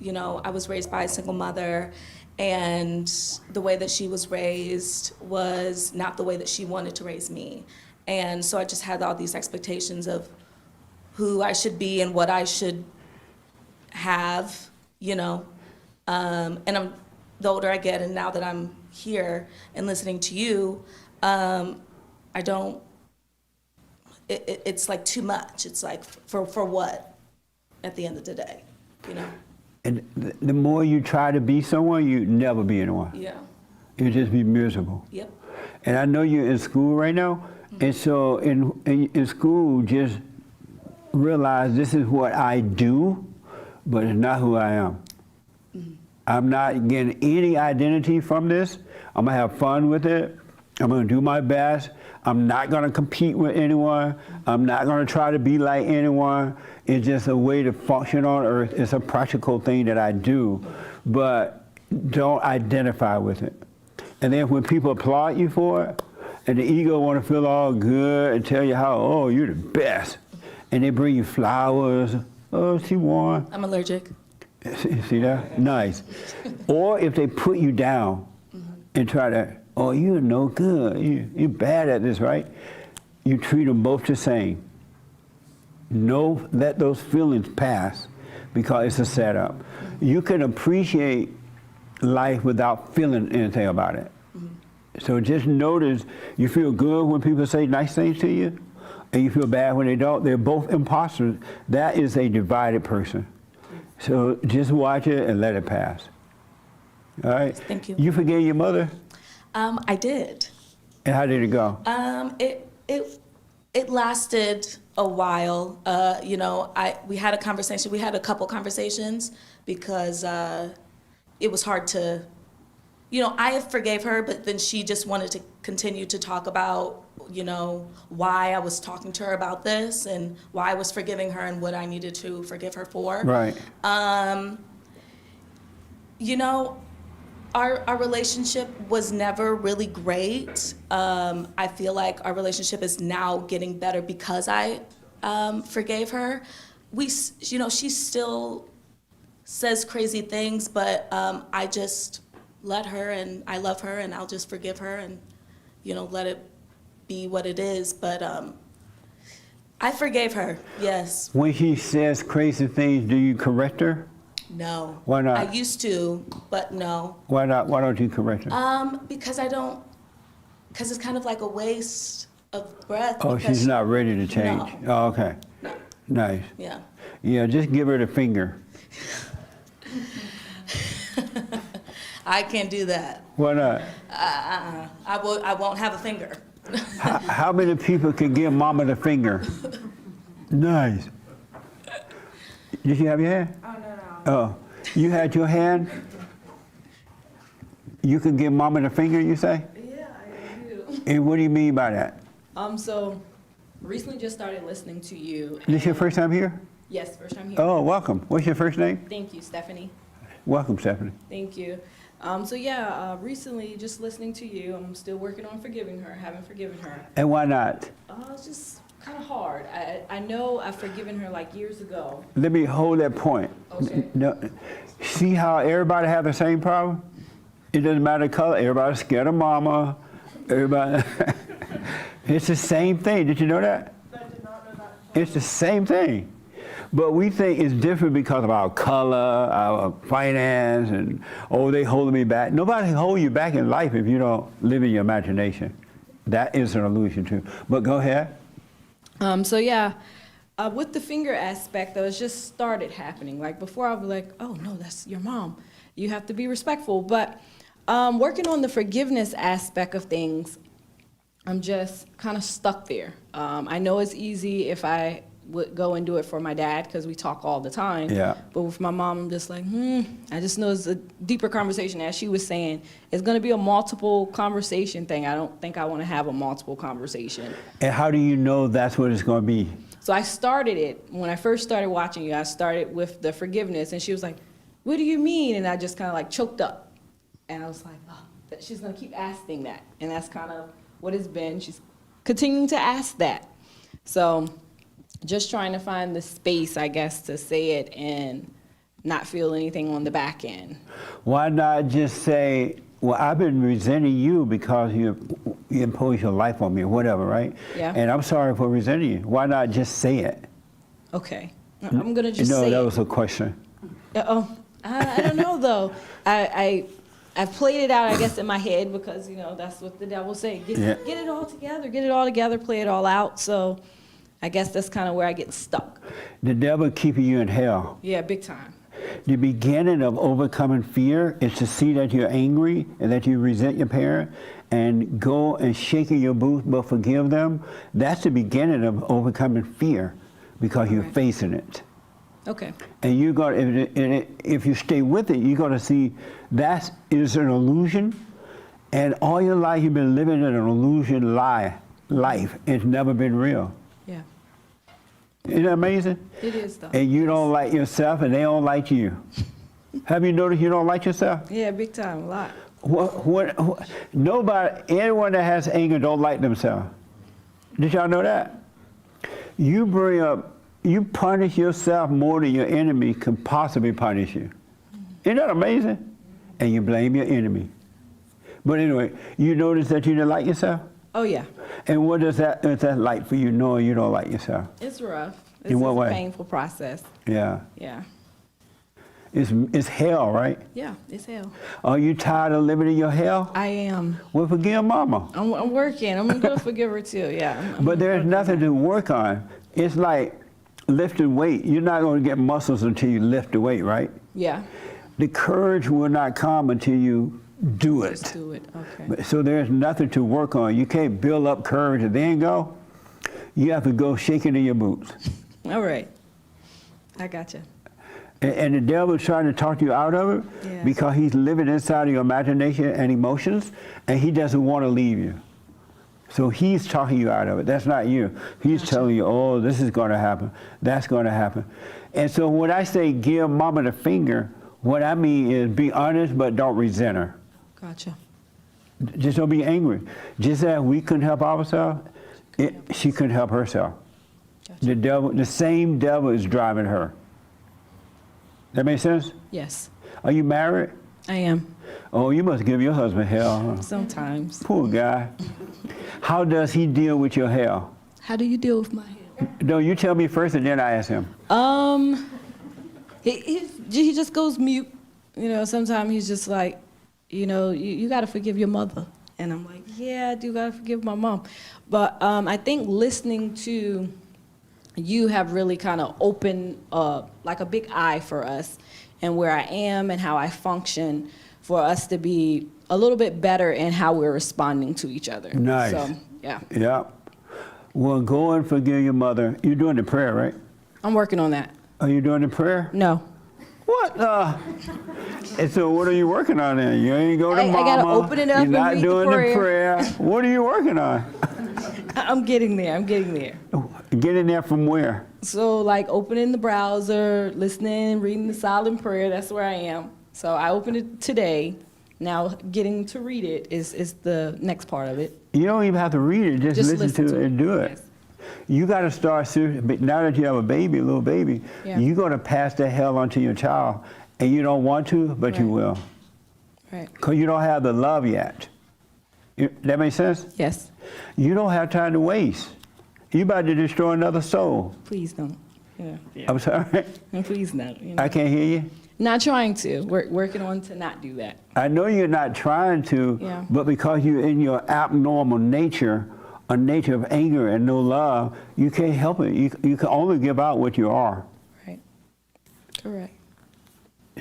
You know, I was raised by a single mother, and the way that she was raised was not the way that she wanted to raise me. And so I just had all these expectations of who I should be and what I should have, you know. And the older I get, and now that I'm here and listening to you, it's like too much. It's like, for what at the end of the day, you know? And the more you try to be someone, you never be anyone. Yeah. You'll just be miserable. Yep. And I know you're in school right now, and so in school, just realize this is what I do, but it's not who I am. I'm not getting any identity from this. I'm gonna have fun with it. I'm gonna do my best. I'm not gonna compete with anyone. I'm not gonna try to be like anyone. It's just a way to function on earth. It's a practical thing that I do, but don't identify with it. And then when people applaud you for it, and the ego want to feel all good and tell you how, oh, you're the best, and they bring you flowers, oh, she won. I'm allergic. See that? Nice. Or if they put you down and try to, oh, you're no good, you're bad at this, right? You treat them both the same. Let those feelings pass because it's a setup. You can appreciate life without feeling anything about it. So just notice, you feel good when people say nice things to you, and you feel bad when they don't. They're both imposters. That is a divided person. So just watch it and let it pass. All right? Thank you. You forgave your mother? I did. And how did it go? It lasted a while. You know, we had a conversation. We had a couple conversations because it was hard to, you know, I forgave her, but then she just wanted to continue to talk about, you know, why I was talking to her about this and why I was forgiving her and what I needed to forgive her for. Right. You know, our relationship was never really great. I feel like our relationship is now getting better because I forgave her. You know, she still says crazy things, but I just let her, and I love her, and I'll just forgive her and, you know, let it be what it is. But I forgave her, yes. When she says crazy things, do you correct her? No. Why not? I used to, but no. Why not? Why don't you correct her? Because because it's kind of like a waste of breath. Oh, she's not ready to change. No. Oh, okay. No. Nice. Yeah. Yeah, just give her the finger. I can't do that. Why not? I won't have a finger. How many people can give mama the finger? Nice. Did you have your hand? Oh, no. Oh, you had your hand? You can give mama the finger, you say? Yeah, I do. And what do you mean by that? So recently just started listening to you. This your first time here? Yes, first time here. Oh, welcome. What's your first name? Thank you, Stephanie. Welcome, Stephanie. Thank you. So yeah, recently just listening to you, I'm still working on forgiving her, haven't forgiven her. And why not? It's just kind of hard. I know I've forgiven her like years ago. Let me hold that point. Okay. No, see how everybody have the same problem? It doesn't matter the color. Everybody's scared of mama. Everybody. It's the same thing. Did you know that? I did not know that. It's the same thing. But we think it's different because of our color, our finance, and, oh, they holding me back. Nobody can hold you back in life if you don't live in your imagination. That is an illusion too. But go ahead. So yeah, with the finger aspect, though, it's just started happening. Like before, I was like, oh no, that's your mom. You have to be respectful. But working on the forgiveness aspect of things, I'm just kind of stuck there. I know it's easy if I would go and do it for my dad because we talk all the time. Yeah. But with my mom, I'm just like, I just know it's a deeper conversation. As she was saying, it's going to be a multiple conversation thing. I don't think I want to have a multiple conversation. And how do you know that's what it's going to be? So I started it, when I first started watching you, I started with the forgiveness, and she was like, what do you mean? And I just kind of like choked up. And I was like, oh, she's going to keep asking that. And that's kind of what it's been. She's continuing to ask that. So just trying to find the space, I guess, to say it and not feel anything on the back end. Why not just say, well, I've been resenting you because you imposed your life on me or whatever, right? Yeah. And I'm sorry for resenting you. Why not just say it? Okay. I'm going to just No, say that it. was a question. I don't know, though. I've played it out, I guess, in my head because, that's what the devil say. Get it all together, play it all out. So I guess that's kind of where I get stuck. The devil keeping you in hell. Yeah, big time. The beginning of overcoming fear is to see that you're angry and that you resent your parent and go and shake in your boots but forgive them. That's the beginning of overcoming fear because you're facing it. Okay. And you're going to, if you stay with it, you're going to see that is an illusion. And all your life you've been living in an illusion life. It's never been real. Yeah. Isn't that amazing? It is, though. And you don't like yourself and they don't like you. Have you noticed you don't like yourself? Yeah, big time, a lot. Anyone that has anger don't like themselves. Did y'all know that? You punish yourself more than your enemy can possibly punish you. Isn't that amazing? And you blame your enemy. But anyway, you notice that you don't like yourself? Oh, yeah. And what is that like for you knowing you don't like yourself? It's rough. It's In what way? a painful process. Yeah. Yeah. It's hell, right? Yeah, it's hell. Are you tired of living in your hell? I am. Well, forgive mama. I'm working. I'm going to forgive her, too, yeah. But there's nothing to work on. It's like lifting weight. You're not going to get muscles until you lift the weight, right? Yeah. The courage will not come until you do it. Just do it, okay. So there's nothing to work on. You can't build up courage and then go. You have to go shaking in your boots. All right. I gotcha. And the devil is trying to talk you out of it because he's living inside of your imagination and emotions, and he doesn't want to leave you. So he's talking you out of it. That's not you. He's telling you, oh, this is going to happen. That's going to happen. And so when I say give mama the finger, what I mean is be honest, but don't resent her. Gotcha. Just don't be angry. Just as we couldn't help ourselves, she couldn't help herself. Gotcha. The same devil is driving her. That make sense? Yes. Are you married? I am. Oh, you must give your husband hell, huh? Sometimes. Poor guy. How does he deal with your hell? How do you deal with my hell? No, you tell me first and then I ask him. He just goes mute. Sometimes he's just like, you got to forgive your mother. And I'm like, yeah, I do got to forgive my mom. But I think listening to you have really kind of opened like a big eye for us and where I am and how I function for us to be a little bit better in how we're responding to each other. Nice. So, yeah. Yeah. Well, go and forgive your mother. You're doing the prayer, right? I'm working on that. Are you doing the prayer? No. What? And so what are you working on then? You ain't go to mama. I got to open it up You're and not read doing the prayer. What are you working on? I'm getting there. Getting there from where? So like opening the browser, listening, reading the silent prayer, that's where I am. So I opened it today, Now, getting to read it is the next part of it. You don't even have to read it, just listen to it and do it. Yes. You got to start serious. But now that you have a baby, a little baby, Yeah. you're going to pass that hell on to your child. And you don't want to, but you Right. will. Right. Because you don't have the love yet. That makes sense? Yes. You don't have time to waste. You about to destroy another soul. Please don't. Yeah. I'm sorry. And please not. You know. I can't hear you. Not trying to. Working on to not do that. I know you're not trying to, Yeah. but because you're in your abnormal nature, a nature of anger and no love, you can't help it. You can only give out what you are. Right. Correct.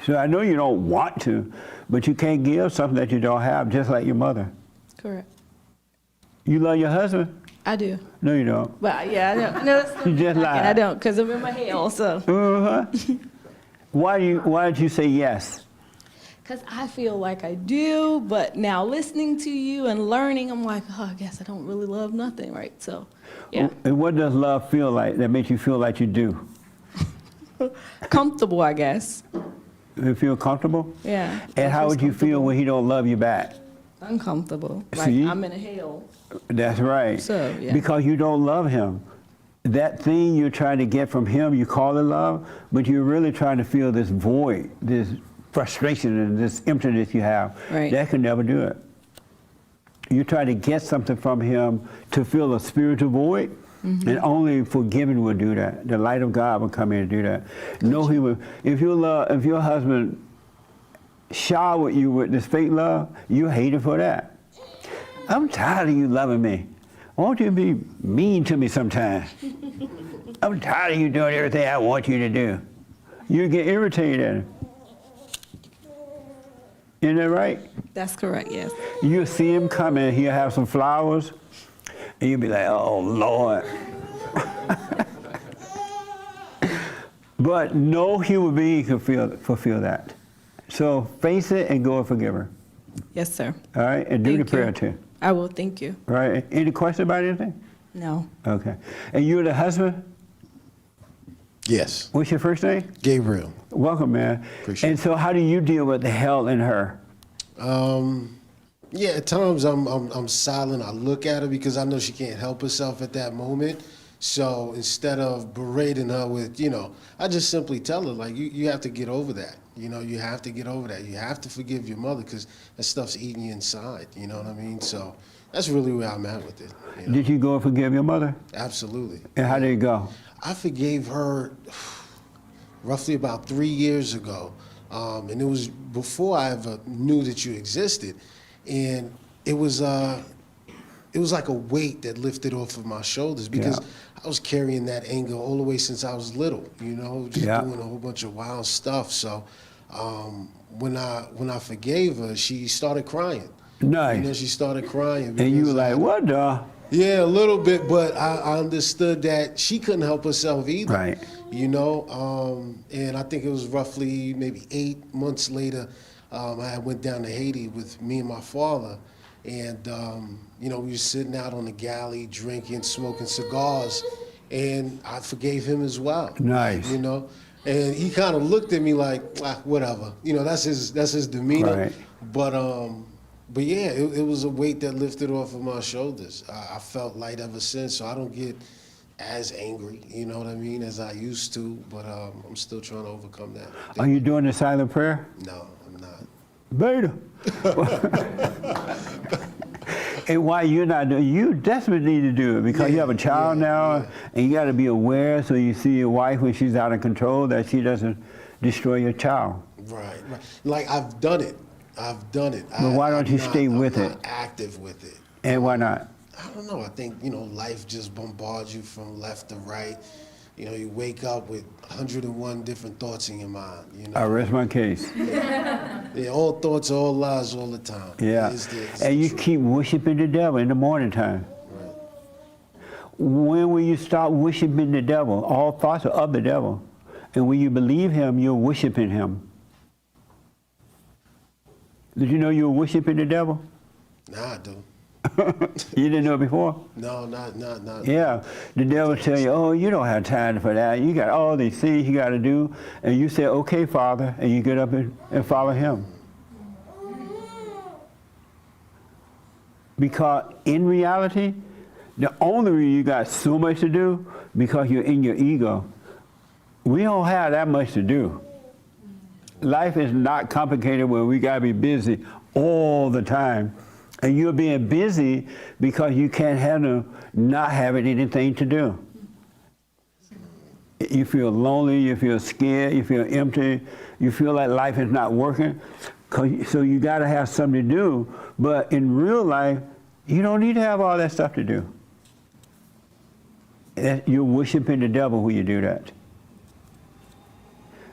So I know you don't want to, but you can't give something that you don't have, just like your mother. Correct. You love your husband? I do. No, you don't. But yeah, I don't. No, You just lied. I don't, because I'm in my hell, so. Uh-huh. Why did you say yes? Because I feel like I do, but now listening to you and learning, I'm like, oh, I guess I don't really love nothing, right? So, yeah. And what does love feel like that makes you feel like you do? Comfortable, I guess. You feel comfortable? Yeah. And how would you feel when he don't love you back? Uncomfortable. Like See? I'm in a hell. That's right. So, yeah. Because you don't love him. That thing you're trying to get from him, you call it love, but you're really trying to fill this void, this frustration and this emptiness you have. Right. That can never do it. You're trying to get something from him to fill a spiritual void, and only forgiving will do that. The light of God will come in and do that. No, he will. If your husband showered you with this fake love, you hate him for that. I'm tired of you loving me. Won't you be mean to me sometimes? I'm tired of you doing everything I want you to do. You get irritated at him. Isn't that right? That's correct, yes. You'll see him coming, he'll have some flowers, and you'll be like, oh, Lord. But no human being can fulfill that. So face it and go and forgive her. Yes, sir. All right? And do Thank the prayer you. too. I will, thank you. All right? Any question about anything? No. Okay. And you're the husband? Yes. What's your first name? Gabriel. Welcome, man. Appreciate And so how do you deal with the hell in her? Yeah, at times I'm silent. I look at her because I know she can't help herself at that moment. So instead of berating her with, I just simply tell her, like, you have to get over that. You have to get over that. You have to forgive your mother because that stuff's eating you inside. You know what I mean? So that's really where I'm at with it. Did you go and forgive your mother? Absolutely. And how did it go? I forgave her roughly about 3 years ago. And it was before I ever knew that you existed. And it was like a weight that lifted off of my shoulders because I was carrying that anger all the way since I was little, just doing a whole bunch of wild stuff. So when I forgave her, she started crying. Nice. She stared crying. And you were like, what the? Yeah, a little bit, but I understood that she couldn't help herself either. Right. And I think it was roughly maybe 8 months later, I went down to Haiti with me and my father, and we were sitting out on the galley, drinking, smoking cigars, and I forgave him as well. Nice. And he kind of looked at me like, whatever. That's his demeanor. Right. But yeah, it was a weight that lifted off of my shoulders. I felt light ever since, so I don't get as angry, as I used to, but I'm still trying to overcome that. Are you doing the silent prayer? No, I'm not. Beta. And why you're not doing, you desperately need to do it because you have a child now, and you got to be aware so you see your wife when she's out of control that she doesn't destroy your child. Right. Like I've done it. But why don't you stay with it? I'm not active with it. And why not? I don't know. I think, life just bombards you from left to right. You wake up with 101 different thoughts in your mind. I rest my case. Yeah, all thoughts, all lies, all the time. Yeah. And you keep worshiping the devil in the morning time. Right. When will you stop worshiping the devil? All thoughts are of the devil. And when you believe him, you're worshiping him. Did you know you were worshiping the devil? Nah, I do. You didn't know it before? No, not. Yeah, the devil tell you, oh, you don't have time for that. You got all these things you got to do. And you say, okay, Father, and you get up and follow him. Because in reality, the only reason you got so much to do because you're in your ego. We don't have that much to do. Life is not complicated where we gotta be busy all the time. And you're being busy because you can't handle not having anything to do. You feel lonely, you feel scared, you feel empty, you feel like life is not working. So you gotta have something to do. But in real life, you don't need to have all that stuff to do. You're worshiping the devil when you do that.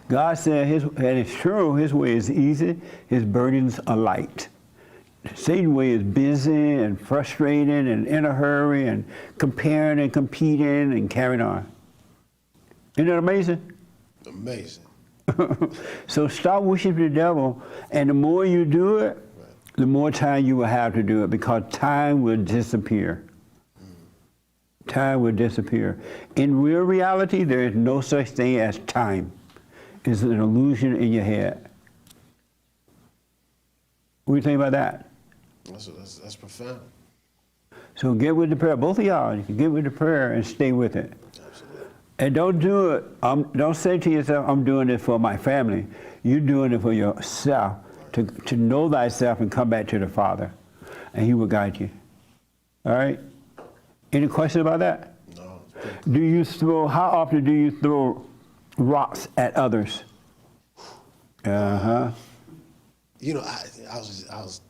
God said, and it's true, his way is easy, his burdens are light. Satan's way is busy and frustrated and in a hurry and comparing and competing and carrying on. Isn't that amazing? Amazing. So stop worshiping the devil, and the more you do it, the more time you will have to do it, because time will disappear. Time will disappear. In real reality, there is no such thing as time. It's an illusion in your head. What do you think about that? That's profound. So get with the prayer. Both of y'all, you can get with the prayer and stay with it. Absolutely. And don't do it. Don't say to yourself, I'm doing this for my family. You're doing it for yourself, to know thyself and come back to the Father. And he will guide you. All right? Any question about that? No. How often do you throw rocks at others? Uh-huh. You know, I was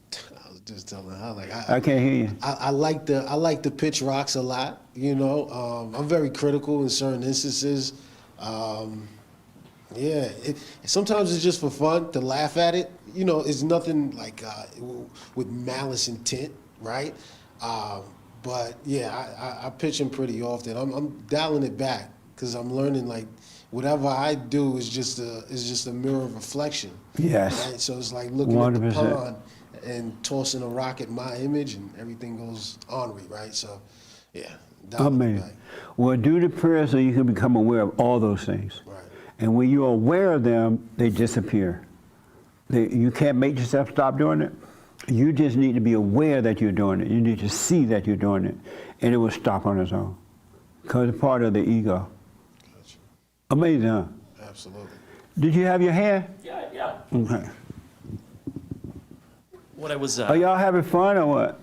just telling her, like, I can't hear you. I like to pitch rocks a lot. You know, I'm very critical in certain instances. Yeah, sometimes it's just for fun to laugh at it. You know, it's nothing like with malice intent, right? But yeah, I pitch them pretty often. I'm dialing it back because I'm learning, like, whatever I do is just a mirror reflection. Yes. Right? So it's like looking 100%. at the pond and tossing a rock at my image, and everything goes ornery, right? So, yeah. Amazing. Well, do the prayer so you can become aware of all those things. Right. And when you're aware of them, they disappear. You can't make yourself stop doing it. You just need to be aware that you're doing it. You need to see that you're doing it, and it will stop on its own. Because it's part of the ego. Gotcha. Amazing, huh? Absolutely. Did you have your hair? Yeah. Okay. What I was. Are y'all having fun or what?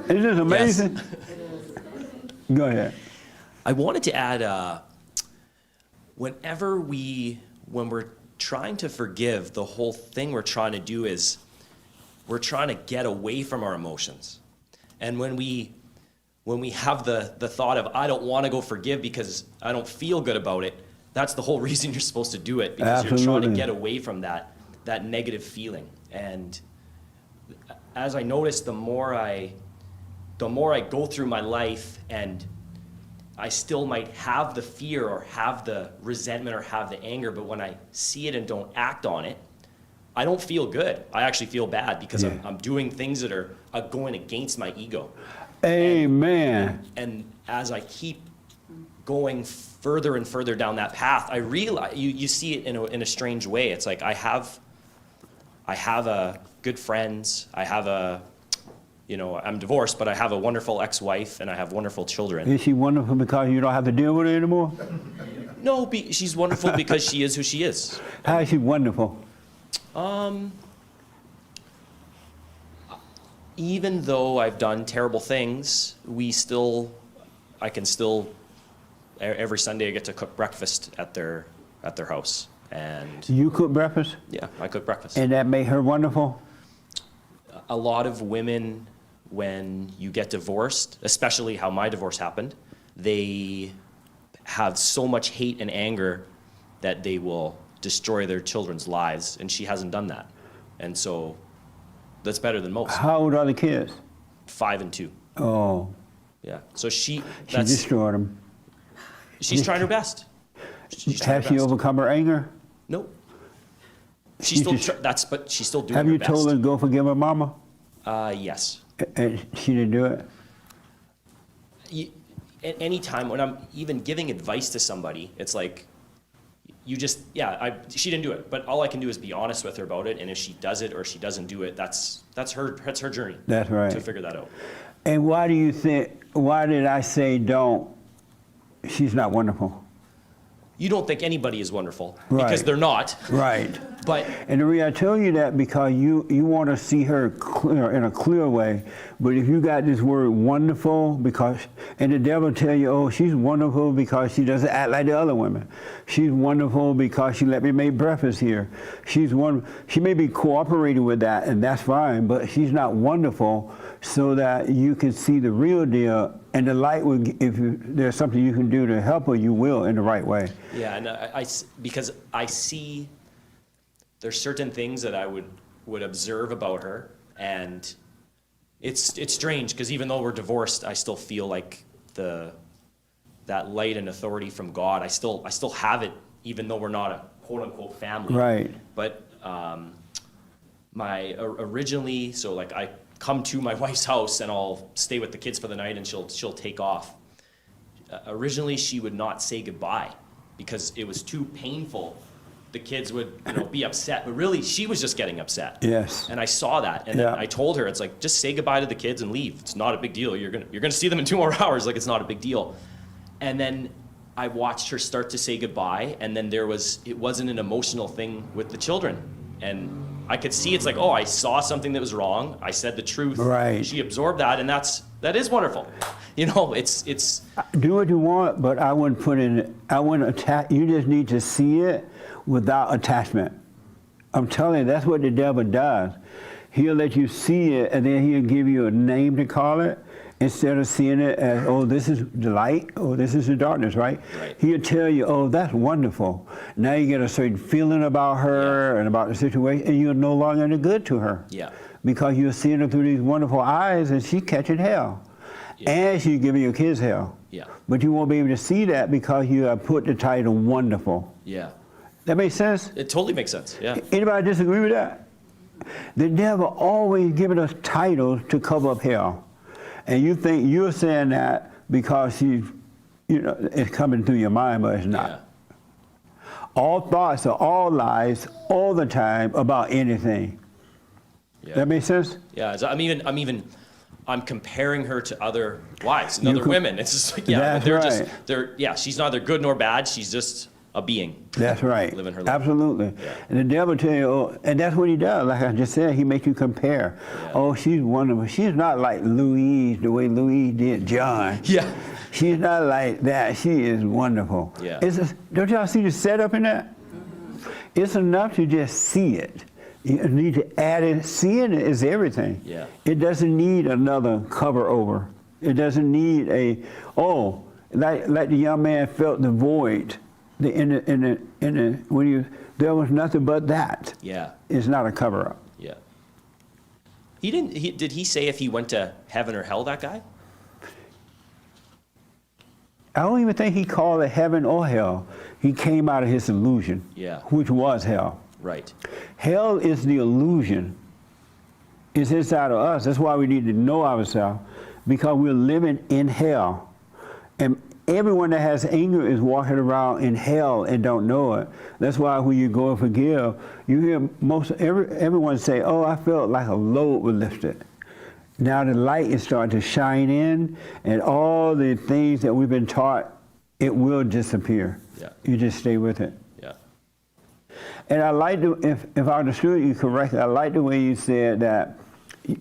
Isn't this amazing? Yes. Go ahead. I wanted to add, when we're trying to forgive, the whole thing we're trying to do is we're trying to get away from our emotions. And when we have the thought of, I don't want to go forgive because I don't feel good about it, that's the whole reason you're supposed to do it, because Absolutely. you're trying to get away from that negative feeling. And as I notice, the more I go through my life, and I still might have the fear or have the resentment or have the anger, but when I see it and don't act on it, I don't feel good. I actually feel bad because I'm doing things that are going against my ego. Amen. And as I keep going further and further down that path, I realize you see it in a strange way. It's like I have good friends. I'm divorced, but I have a wonderful ex-wife and I have wonderful children. Is she wonderful because you don't have to deal with her anymore? No, she's wonderful because she is who she is. How is she wonderful? Even though I've done terrible things, I can still, every Sunday I get to cook breakfast at their house. And You cook breakfast? yeah, I cook breakfast. And that made her wonderful? A lot of women, when you get divorced, especially how my divorce happened, they have so much hate and anger that they will destroy their children's lives, and she hasn't done that. And so that's better than most. How old are the kids? 5 and 2. Oh. Yeah. So She destroyed them. She's trying her best. Has she overcome her anger? Nope. She's still but she's still doing Have her you best. told her to go forgive her mama? Yes. And she didn't do it? At any time when I'm even giving advice to somebody, it's like, she didn't do it, but all I can do is be honest with her about it, and if she does it or she doesn't do it, that's her journey. That's right. To figure that out. And why did I say don't? She's not wonderful. You don't think anybody is wonderful Right. because they're not. Right. But And the reason I tell you that because you want to see her clear, in a clear way. But if you got this word wonderful, and the devil tell you, oh, she's wonderful because she doesn't act like the other women. She's wonderful because she let me make breakfast here. She may be cooperating with that, and that's fine. But she's not wonderful, so that you can see the real deal. And the light will, there's something you can do to help her, you will in the right way. yeah, and because I see there's certain things that I would observe about her, and it's strange because even though we're divorced, I still feel like that light and authority from God. I still have it, even though we're not a quote unquote family. Right. But originally, so like I come to my wife's house and I'll stay with the kids for the night, and she'll take off. Originally, she would not say goodbye because it was too painful. The kids would, be upset, but really she was just getting upset. Yes. And I saw that, and then I told her, it's like, just say goodbye to the kids and leave. It's not a big deal. You're gonna see them in 2 more hours. Like, it's not a big deal. And then I watched her start to say goodbye, and then it wasn't an emotional thing with the children, and I could see it's like, oh, I saw something that was wrong. I said the truth. Right. She absorbed that, and that is wonderful. It's do what you want, but I wouldn't attack. You just need to see it without attachment. I'm telling you, that's what the devil does. He'll let you see it, and then he'll give you a name to call it, instead of seeing it as, oh, this is the light, oh, this is the darkness, right? He'll tell you, oh, that's wonderful. Now you get a certain feeling about her and about the situation, and you're no longer any good to her. Yeah. Because you're seeing her through these wonderful eyes, and she's catching hell. Yeah. And she's giving your kids hell. Yeah. But you won't be able to see that because you have put the title wonderful. Yeah. That makes sense? It totally makes sense, yeah. Anybody disagree with that? The devil always giving us titles to cover up hell. And you think you're saying that because it's coming through your mind, but it's not. Yeah. All thoughts are all lies all the time about anything. Yeah. That makes sense? Yeah, I'm comparing her to other wives and other women. It's just like, That's right. She's neither good nor bad. She's just a being. That's right. Living her life. Absolutely. Yeah. And the devil tell you, oh, and that's what he does. Like I just said, he makes you compare. Yeah. Oh, she's wonderful. She's not like Louise, the way Louise did John. Yeah. She's not like that. She is wonderful. Yeah. Don't y'all see the setup in that? It's enough to just see it. You need to add it. Seeing it is everything. Yeah. It doesn't need another cover over. It doesn't need like the young man felt the void. There was nothing but that. Yeah. It's not a cover up. Yeah. Did he say if he went to heaven or hell, that guy? I don't even think he called it heaven or hell. He came out of his illusion, which was hell. Right. Hell is the illusion. It's inside of us. That's why we need to know ourselves, because we're living in hell. And everyone that has anger is walking around in hell and don't know it. That's why when you go and forgive, you hear everyone say, oh, I felt like a load was lifted. Now the light is starting to shine in, and all the things that we've been taught, it will disappear. Yeah. You just stay with it. Yeah. And I like if I understood you correctly, I like the way you said that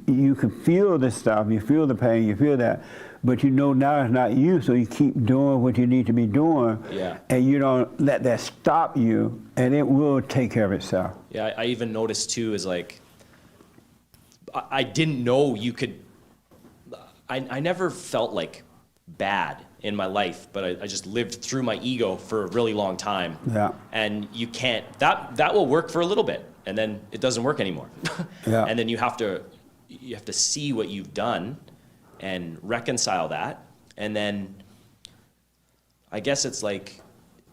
you can feel this stuff, you feel the pain, you feel that, but you know now it's not you, so you keep doing what you need to be doing, and you don't let that stop you, and it will take care of itself. Yeah, I even noticed too is like, I didn't know you could, I never felt like bad in my life, but I just lived through my ego for a really long time. Yeah. And you can't, that will work for a little bit, and then it doesn't work anymore. Yeah. And then you have to see what you've done and reconcile that. And then I guess it's like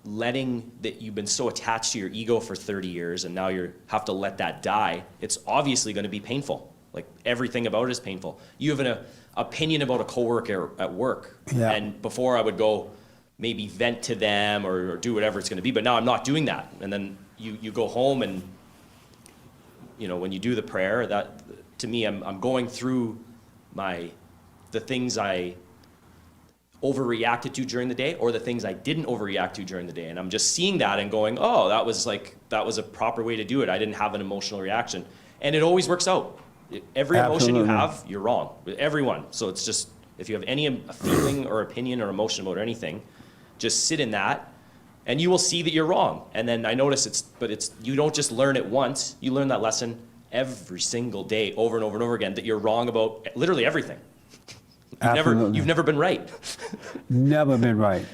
letting that you've been so attached to your ego for 30 years and now you have to let that die. It's obviously going to be painful. Like everything about it is painful. You have an opinion about a coworker at work. Yeah. And before I would go maybe vent to them or do whatever it's going to be, but now I'm not doing that. And then you go home and, when you do the prayer, that to me, I'm going through my the things I overreacted to during the day or the things I didn't overreact to during the day. And I'm just seeing that and going, oh, that was a proper way to do it. I didn't have an emotional reaction. And it always works out. Every emotion you Absolutely. have, you're wrong. Everyone. So it's just, if you have any feeling or opinion or emotion about anything, just sit in that and you will see that you're wrong. And then I notice you don't just learn it once, you learn that lesson every single day over and over and over again that you're wrong about literally everything. Absolutely. You've never been right. Never been right.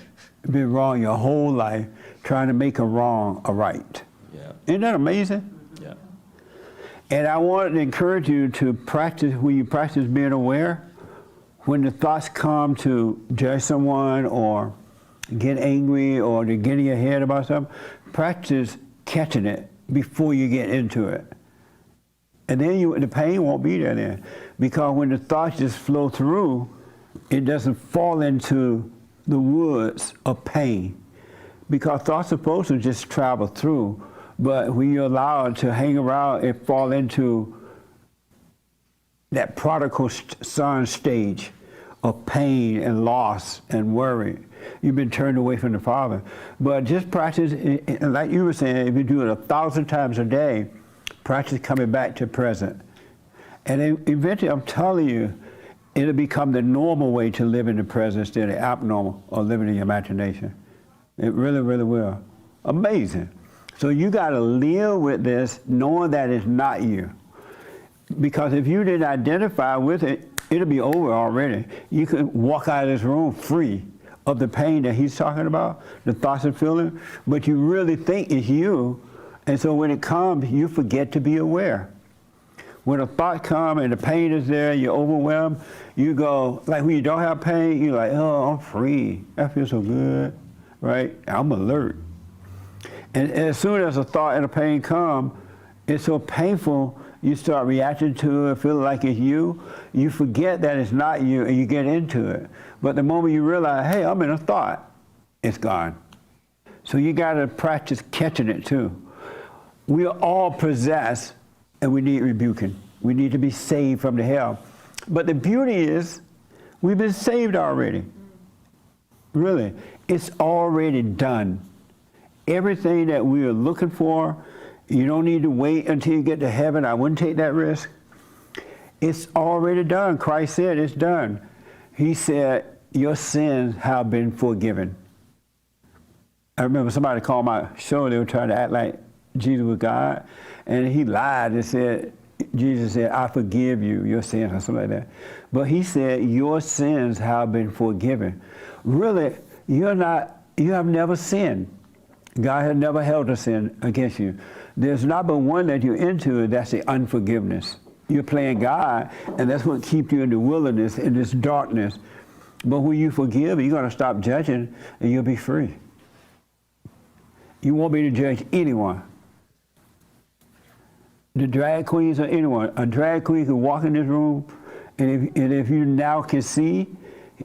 Been wrong your whole life, trying to make a wrong a right. Yeah. Isn't that amazing? Yeah. And I want to encourage you to practice, when you practice being aware, when the thoughts come to judge someone or get angry or to get in your head about something, practice catching it before you get into it. And then the pain won't be there then. Because when the thoughts just flow through, it doesn't fall into the woods of pain. Because thoughts are supposed to just travel through. But when you allow it to hang around, it fall into that prodigal son stage of pain and loss and worry. You've been turned away from the Father. But just practice, like you were saying, if you do it 1,000 times a day, practice coming back to present. And eventually, I'm telling you, it'll become the normal way to live in the present instead of abnormal or living in your imagination. It really, really will. Amazing. So you got to live with this knowing that it's not you. Because if you didn't identify with it, it'll be over already. You could walk out of this room free of the pain that he's talking about, the thoughts and feelings, but you really think it's you. And so when it comes, you forget to be aware. When a thought comes and the pain is there, you're overwhelmed, you go, like when you don't have pain, you're like, oh, I'm free. I feel so good, right? I'm alert. And as soon as a thought and a pain come, it's so painful, you start reacting to it, feeling like it's you. You forget that it's not you and you get into it. But the moment you realize, hey, I'm in a thought, it's gone. So you gotta practice catching it too. We are all possessed and we need rebuking. We need to be saved from the hell. But the beauty is, we've been saved already. Really, it's already done. Everything that we are looking for, you don't need to wait until you get to heaven. I wouldn't take that risk. It's already done. Christ said it's done. He said, your sins have been forgiven. I remember somebody called my show, they were trying to act like Jesus was God, and he lied and said, Jesus said, I forgive you, your sins, or something like that. But he said, your sins have been forgiven. Really, you have never sinned. God has never held a sin against you. There's not but one that you're into, that's the unforgiveness. You're playing God, and that's what keeps you in the wilderness, in this darkness. But when you forgive, you're going to stop judging, and you'll be free. You won't be to judge anyone. The drag queens or anyone. A drag queen can walk in this room, and if you now can see,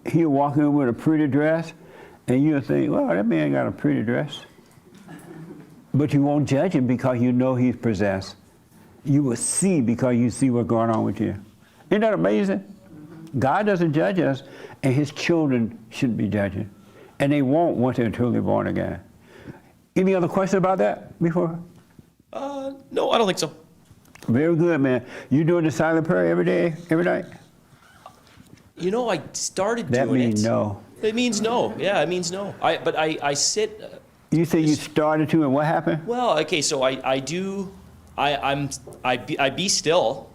he'll walk in with a pretty dress, and you'll think, well, that man got a pretty dress. But you won't judge him because you know he's possessed. You will see because you see what's going on with you. Isn't that amazing? God doesn't judge us, and his children shouldn't be judging. And they won't once they're truly born again. Any other questions about that before? No, I don't think so. Very good, man. You doing the silent prayer every day, every night? You know, I started That doing it. means no. It means no. Yeah, it means no. But I sit. You say you started to, and what happened? Well, okay, so I be still,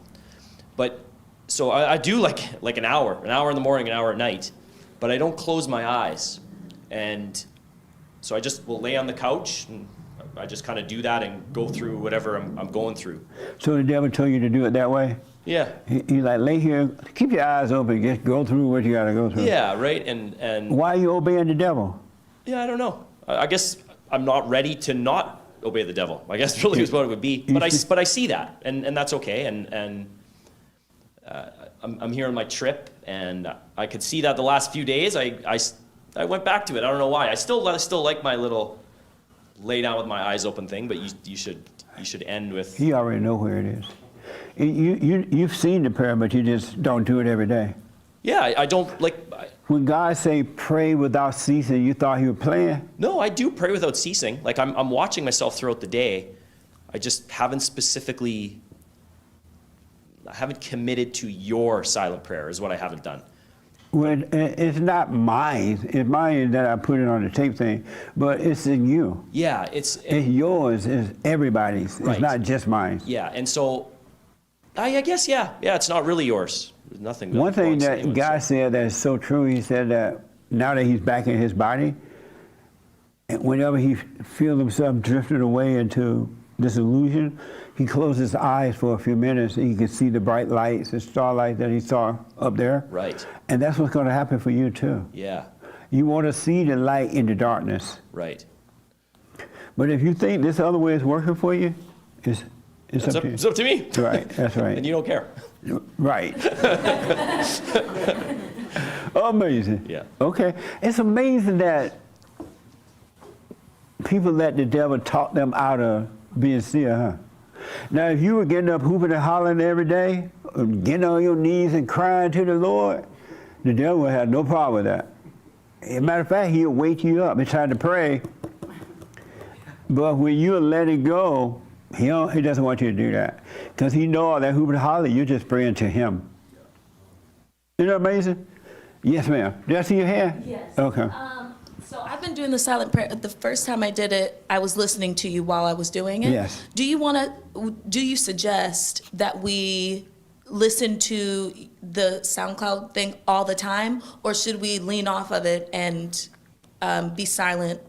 but so I do like an hour in the morning, an hour at night, but I don't close my eyes, and so I just will lay on the couch and I just kind of do that and go through whatever I'm going through. So the devil told you to do it that way? Yeah. He like, lay here, keep your eyes open, just go through what you got to go through. Yeah, right, and why are you obeying the devil? Yeah, I don't know. I guess I'm not ready to not obey the devil. I guess really is what it would be. But I see that, and that's okay. And I'm here on my trip, and I could see that the last few days. I went back to it. I don't know why. I still like my little lay down with my eyes open thing. But you should end with. You already know where it is. You've seen the prayer, but you just don't do it every day. Yeah, I don't like. When God say pray without ceasing, you thought he was playing? No, I do pray without ceasing. Like I'm watching myself throughout the day. I just haven't specifically. I haven't committed to your silent prayer. Is what I haven't done. Well, it's not mine. It's mine that I put it on the tape thing, but it's in you. Yeah, It's yours. It's everybody's. Right. It's not just mine. Yeah, and so I guess yeah, it's not really yours. There's nothing. One thing belongs to that anyone, God so. said that is so true, he said that now that he's back in his body, and whenever he feels himself drifted away into this illusion, he closes his eyes for a few minutes and he can see the bright lights, the starlight that he saw up there. Right. And that's what's going to happen for you too. Yeah. You want to see the light in the darkness. Right. But if you think this other way is working for you, it's up to you. It's up to me. Right, that's right. And you don't care. Right. Amazing. Yeah. Okay. It's amazing that people let the devil talk them out of being still, huh? Now, if you were getting up hooping and hollering every day, or getting on your knees and crying to the Lord, the devil would have no problem with that. As a matter of fact, he'll wake you up and try to pray. But when you let it go, he doesn't want you to do that. Because he knows all that hooping and hollering, you're just praying to him. Isn't that amazing? Yes, ma'am. Did I see your hand? Yes. Okay. So I've been doing the silent prayer. The first time I did it, I was listening to you while I was doing it. Yes. Do you suggest that we listen to the SoundCloud thing all the time, or should we lean off of it and be silent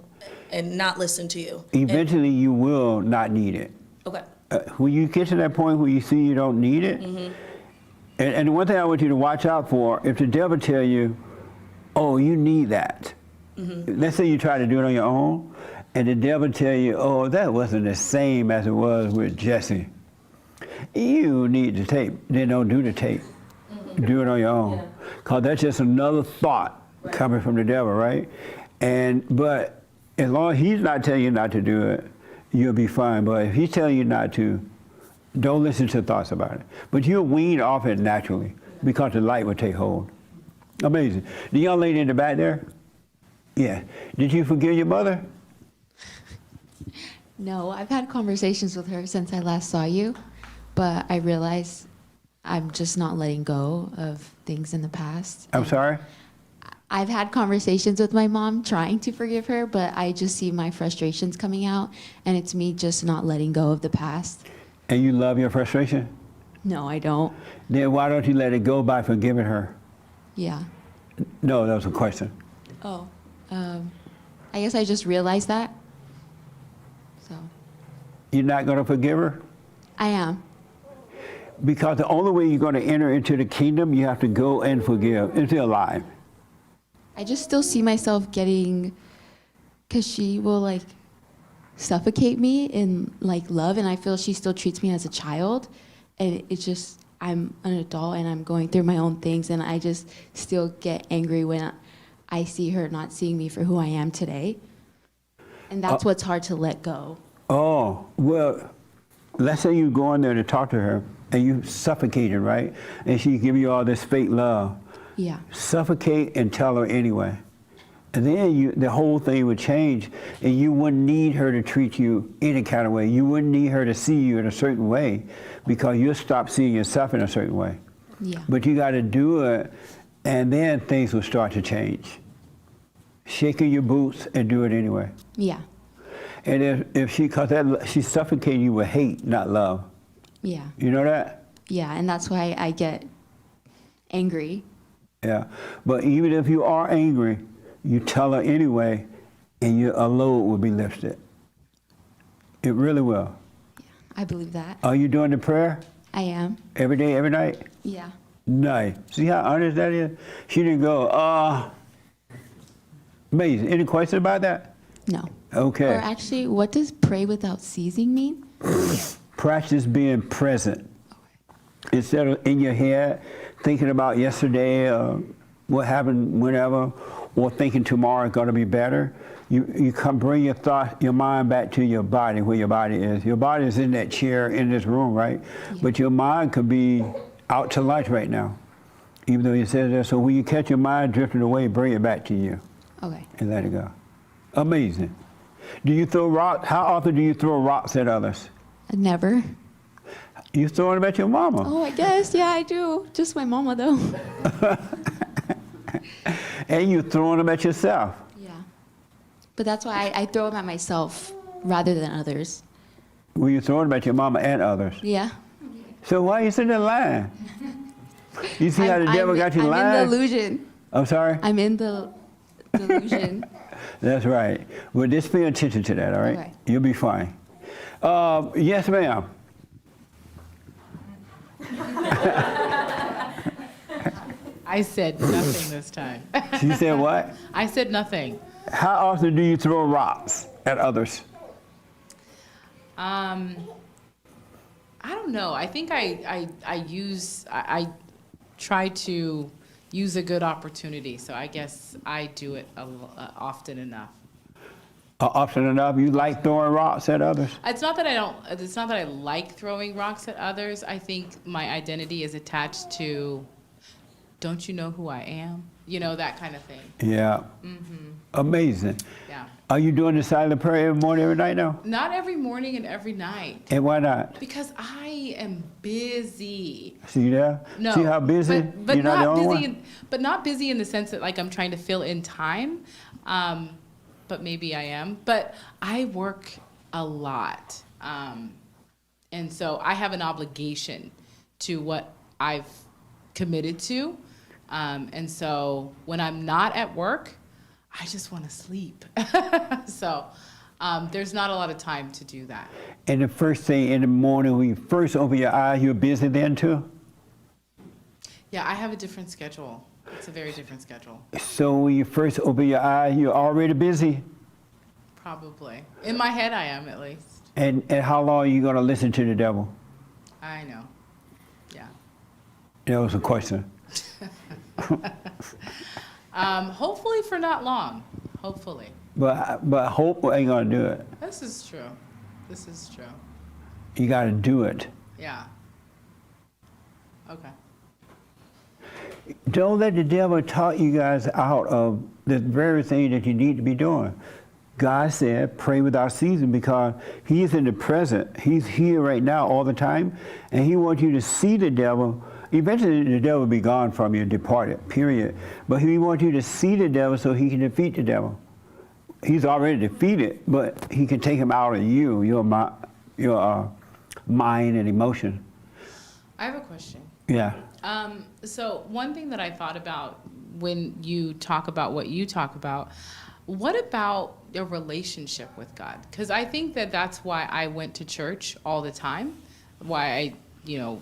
and not listen to you? Eventually, you will not need it. Okay. When you get to that point where you see you don't need it, and the one thing I want you to watch out for, if the devil tell you, oh, you need that. Let's say you try to do it on your own, and the devil tell you, oh, that wasn't the same as it was with Jesse. You need the tape. Then don't do the tape. Do it on your own. Because that's just another thought coming from the devil, right? But as long as he's not telling you not to do it, you'll be fine. But if he's telling you not to, don't listen to thoughts about it. But you'll wean off it naturally because the light will take hold. Amazing. The young lady in the back there? Yeah. Did you forgive your mother? No, I've had conversations with her since I last saw you, but I realize I'm just not letting go of things in the past. I'm sorry? I've had conversations with my mom trying to forgive her, but I just see my frustrations coming out, and it's me just not letting go of the past. And you love your frustration? No, I don't. Then why don't you let it go by forgiving her? Yeah. No, that was a question. Oh, I guess I just realized that. So You're not going to forgive her? I am. Because the only way you're going to enter into the kingdom, you have to go and forgive if you're alive. I just still see myself getting, because she will like suffocate me in like love, and I feel she still treats me as a child, and it's just, I'm an adult and I'm going through my own things, and I just still get angry when I see her not seeing me for who I am today. And that's what's hard to let go. Oh, well, let's say you go in there to talk to her and you suffocate her, right? And she give you all this fake love. Yeah. Suffocate and tell her anyway. And then the whole thing would change, and you wouldn't need her to treat you any kind of way. You wouldn't need her to see you in a certain way because you'll stop seeing yourself in a certain way. Yeah. But you got to do it, and then things will start to change. Shaking your boots and do it anyway. Yeah. And if she's suffocating you with hate, not love. Yeah. You know that? Yeah, and that's why I get angry. Yeah. But even if you are angry, you tell her anyway, and a load will be lifted. It really will. Yeah, I believe that. Are you doing the prayer? I am. Every day, every night? Yeah. Nice. See how honest that is? She didn't go, amazing. Any question about that? No. Okay. Or actually, what does pray without ceasing mean? Practice being present. Instead of in your head, thinking about yesterday, what happened whenever, or thinking tomorrow is going to be better. You come bring your mind back to your body, where your body is. Your body is in that chair in this room, right? Yeah. But your mind could be out to lunch right now. Even though he says that, so when you catch your mind drifting away, bring it back to you Okay. and let it go. Amazing. Do you throw rocks? How often do you throw rocks at others? Never. You throwing them at your mama. Oh, I guess. Yeah, I do. Just my mama, though. And you throwing them at yourself. Yeah. But that's why I throw them at myself rather than others. Well, you throwing them at your mama and others. Yeah. So why are you sitting there lying? You see how the devil got you lying? I'm in the illusion. I'm sorry? I'm in the delusion. That's right. Well, just pay attention to that, all right? Okay. You'll be fine. Yes, ma'am. I said nothing this time. She said what? I said nothing. How often do you throw rocks at others? I don't know. I think I try to use a good opportunity. So I guess I do it often enough. Often enough, you like throwing rocks at others? It's not that I don't. It's not that I like throwing rocks at others. I think my identity is attached to, don't you know who I am? You know, that kind of thing. Yeah. Amazing. Yeah. Are you doing the silent prayer every morning, every night now? Not every morning and every night. And why not? Because I am busy. See that? No. See how busy? But You're not the only busy. one? But not busy in the sense that like I'm trying to fill in time. But maybe I am. But I work a lot. And so I have an obligation to what I've committed to. And so when I'm not at work, I just want to sleep. So there's not a lot of time to do that. And the first thing in the morning, when you first open your eyes, you're busy then too? Yeah, I have a different schedule. It's a very different schedule. So when you first open your eyes, you're already busy? Probably. In my head, I am at least. And how long are you going to listen to the devil? I know. Yeah. That was a question. Hopefully for not long. Hopefully. But hope ain't going to do it. This is true. This is true. You got to do it. Yeah. Okay. Don't let the devil talk you guys out of the very thing that you need to be doing. God said, pray without ceasing, because he's in the present. He's here right now all the time, and he wants you to see the devil. Eventually, the devil will be gone from you, departed, period. But he wants you to see the devil so he can defeat the devil. He's already defeated, but he can take him out of you, your mind and emotion. I have a question. Yeah. So one thing that I thought about when you talk about what you talk about, what about your relationship with God? Because I think that that's why I went to church all the time, why I,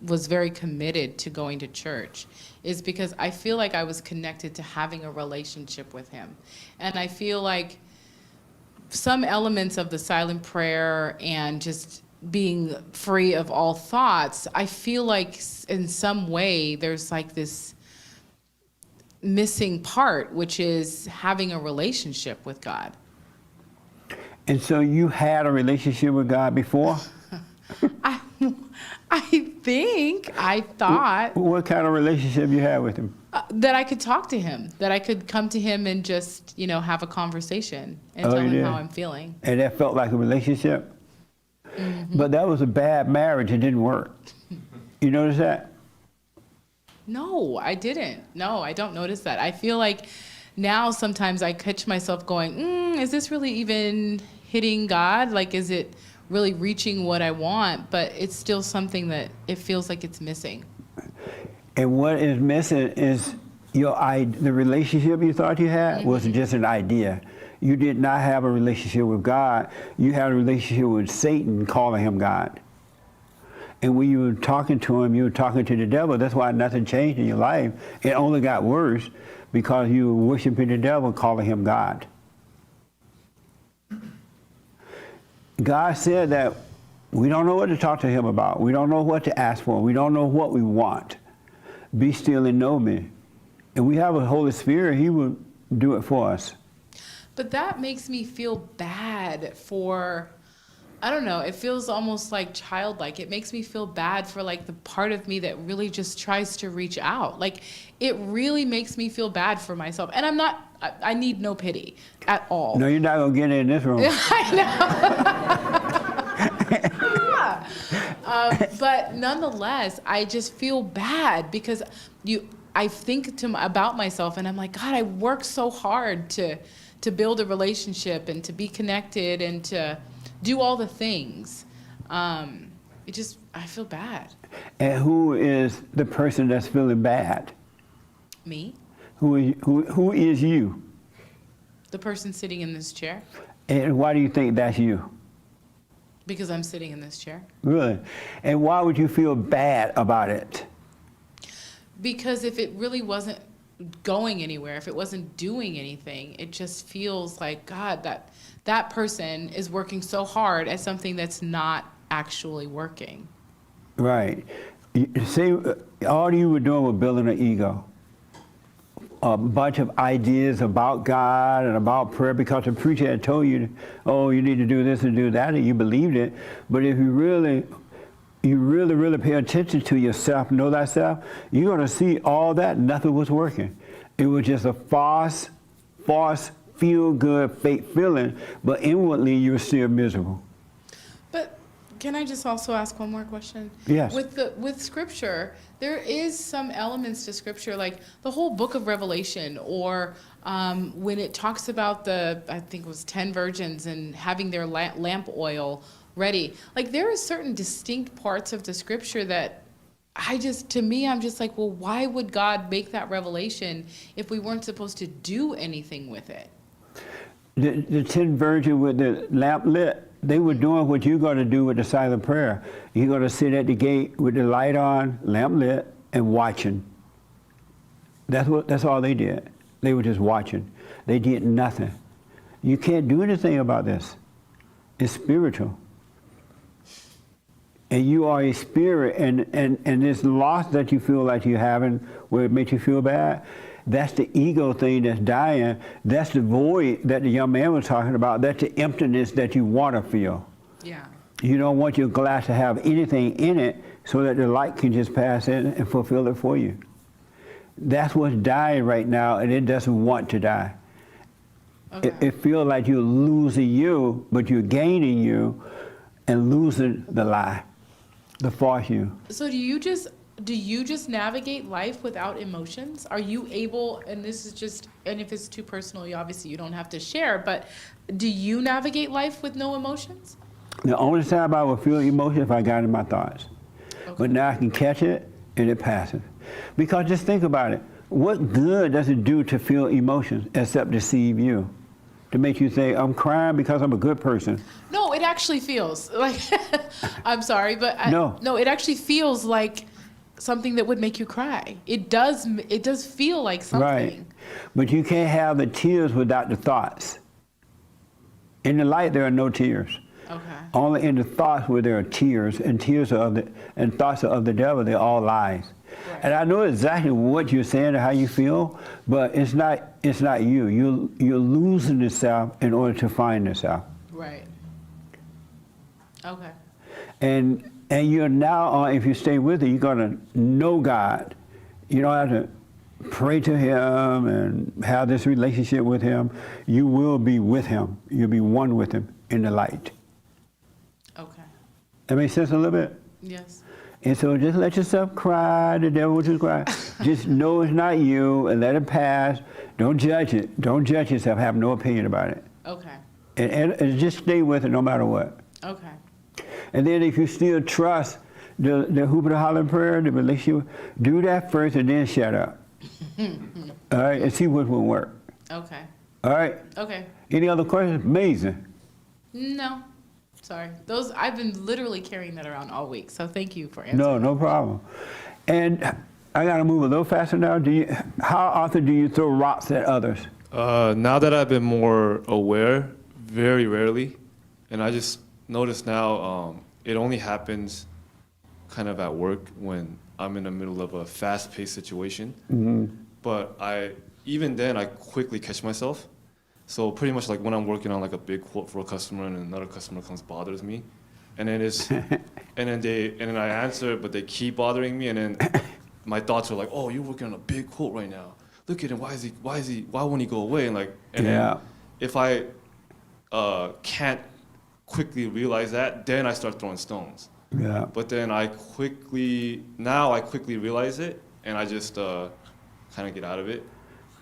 was very committed to going to church, is because I feel like I was connected to having a relationship with him. And I feel like some elements of the silent prayer and just being free of all thoughts, I feel like in some way there's like this missing part, which is having a relationship with God. And so you had a relationship with God before? I thought. What kind of relationship you had with him? That I could talk to him, that I could come to him and just, have a conversation and tell him how I'm feeling. And that felt like a relationship? Mm-hmm. But that was a bad marriage. It didn't work. You notice that? No, I didn't. No, I don't notice that. I feel like now sometimes I catch myself going, is this really even hitting God? Like, is it really reaching what I want? But it's still something that it feels like it's missing. And what is missing is the relationship you thought you had was just an idea. You did not have a relationship with God. You had a relationship with Satan, calling him God. And when you were talking to him, you were talking to the devil. That's why nothing changed in your life. It only got worse because you were worshiping the devil, calling him God. God said that we don't know what to talk to him about. We don't know what to ask for. We don't know what we want. Be still and know me. And we have a Holy Spirit. He will do it for us. But that makes me feel bad for I don't know, it feels almost like childlike. It makes me feel bad for like the part of me that really just tries to reach out. Like it really makes me feel bad for myself. And I need no pity at all. No, you're not going to get in this room. But nonetheless, I just feel bad because I think about myself and I'm like, God, I work so hard to build a relationship and to be connected and to do all the things. I feel bad. And who is the person that's feeling bad? Me? Who is you? The person sitting in this chair? And why do you think that's you? Because I'm sitting in this chair. Really? And why would you feel bad about it? Because if it really wasn't going anywhere, if it wasn't doing anything, it just feels like, God, that person is working so hard at something that's not actually working. Right. See, all you were doing was building an ego. A bunch of ideas about God and about prayer because the preacher had told you, oh, you need to do this and do that, and you believed it. But if you really pay attention to yourself, know thyself, you're going to see all that nothing was working. It was just a false, feel-good, fake feeling, but inwardly you were still miserable. But can I just also ask one more question? Yes. With Scripture, there is some elements to Scripture, like the whole book of Revelation, or when it talks about I think it was 10 virgins and having their lamp oil ready. Like there are certain distinct parts of the Scripture that I'm just like, well, why would God make that revelation if we weren't supposed to do anything with it? The 10 virgins with the lamp lit, they were doing what you're going to do with the silent prayer. You're going to sit at the gate with the light on, lamp lit, and watching. That's all they did. They were just watching. They did nothing. You can't do anything about this. It's spiritual. And you are a spirit, and this loss that you feel like you're having, where it makes you feel bad, that's the ego thing that's dying. That's the void that the young man was talking about. That's the emptiness that you want to feel. Yeah. You don't want your glass to have anything in it so that the light can just pass in and fulfill it for you. That's what's dying right now, and it doesn't want to die. Okay. It feels like you're losing you, but you're gaining you and losing the lie, the false you. So do you just navigate life without emotions? Are you able, and this is just, and if it's too personal, you don't have to share, but do you navigate life with no emotions? The only time I would feel emotion if I got in my thoughts. Okay. But now I can catch it and it passes. Because just think about it. What good does it do to feel emotions except deceive you? To make you say, I'm crying because I'm a good person. No, it actually feels like, I'm sorry, but no, it actually feels like something that would make you cry. It does feel like something. Right. But you can't have the tears without the thoughts. In the light, there are no tears. Okay. Only in the thoughts where there are tears, and thoughts are of the devil, they're all lies. Right. And I know exactly what you're saying and how you feel, but it's not you. You're losing yourself in order to find yourself. Right. Okay. And you're now, if you stay with it, you're going to know God. You don't have to pray to Him and have this relationship with Him. You will be with Him. You'll be one with Him in the light. Okay. That makes sense a little bit? Yes. And so just let yourself cry. The devil will just cry. Just know it's not you and let it pass. Don't judge it. Don't judge yourself. Have no opinion about it. Okay. And just stay with it no matter what. Okay. And then if you still trust the hoop and holler prayer, the relationship, do that first and then shut up. All right, and see what will work. Okay. All right? Okay. Any other questions? Amazing. No. Sorry. I've been literally carrying that around all week, so thank you for answering. No problem. And I got to move a little faster now. How often do you throw rocks at others? Now that I've been more aware, very rarely. And I just notice now it only happens kind of at work when I'm in the middle of a fast-paced situation. Mm-hmm. But even then, I quickly catch myself. So pretty much like when I'm working on like a big quote for a customer and another customer comes bothers me, and then then I answer, but they keep bothering me, and then my thoughts are like, oh, you're working on a big quote right now. Look at him. Why won't he go away? And then if I can't quickly realize that, then I start throwing stones. Yeah. But then I quickly realize it, and I just kind of get out of it.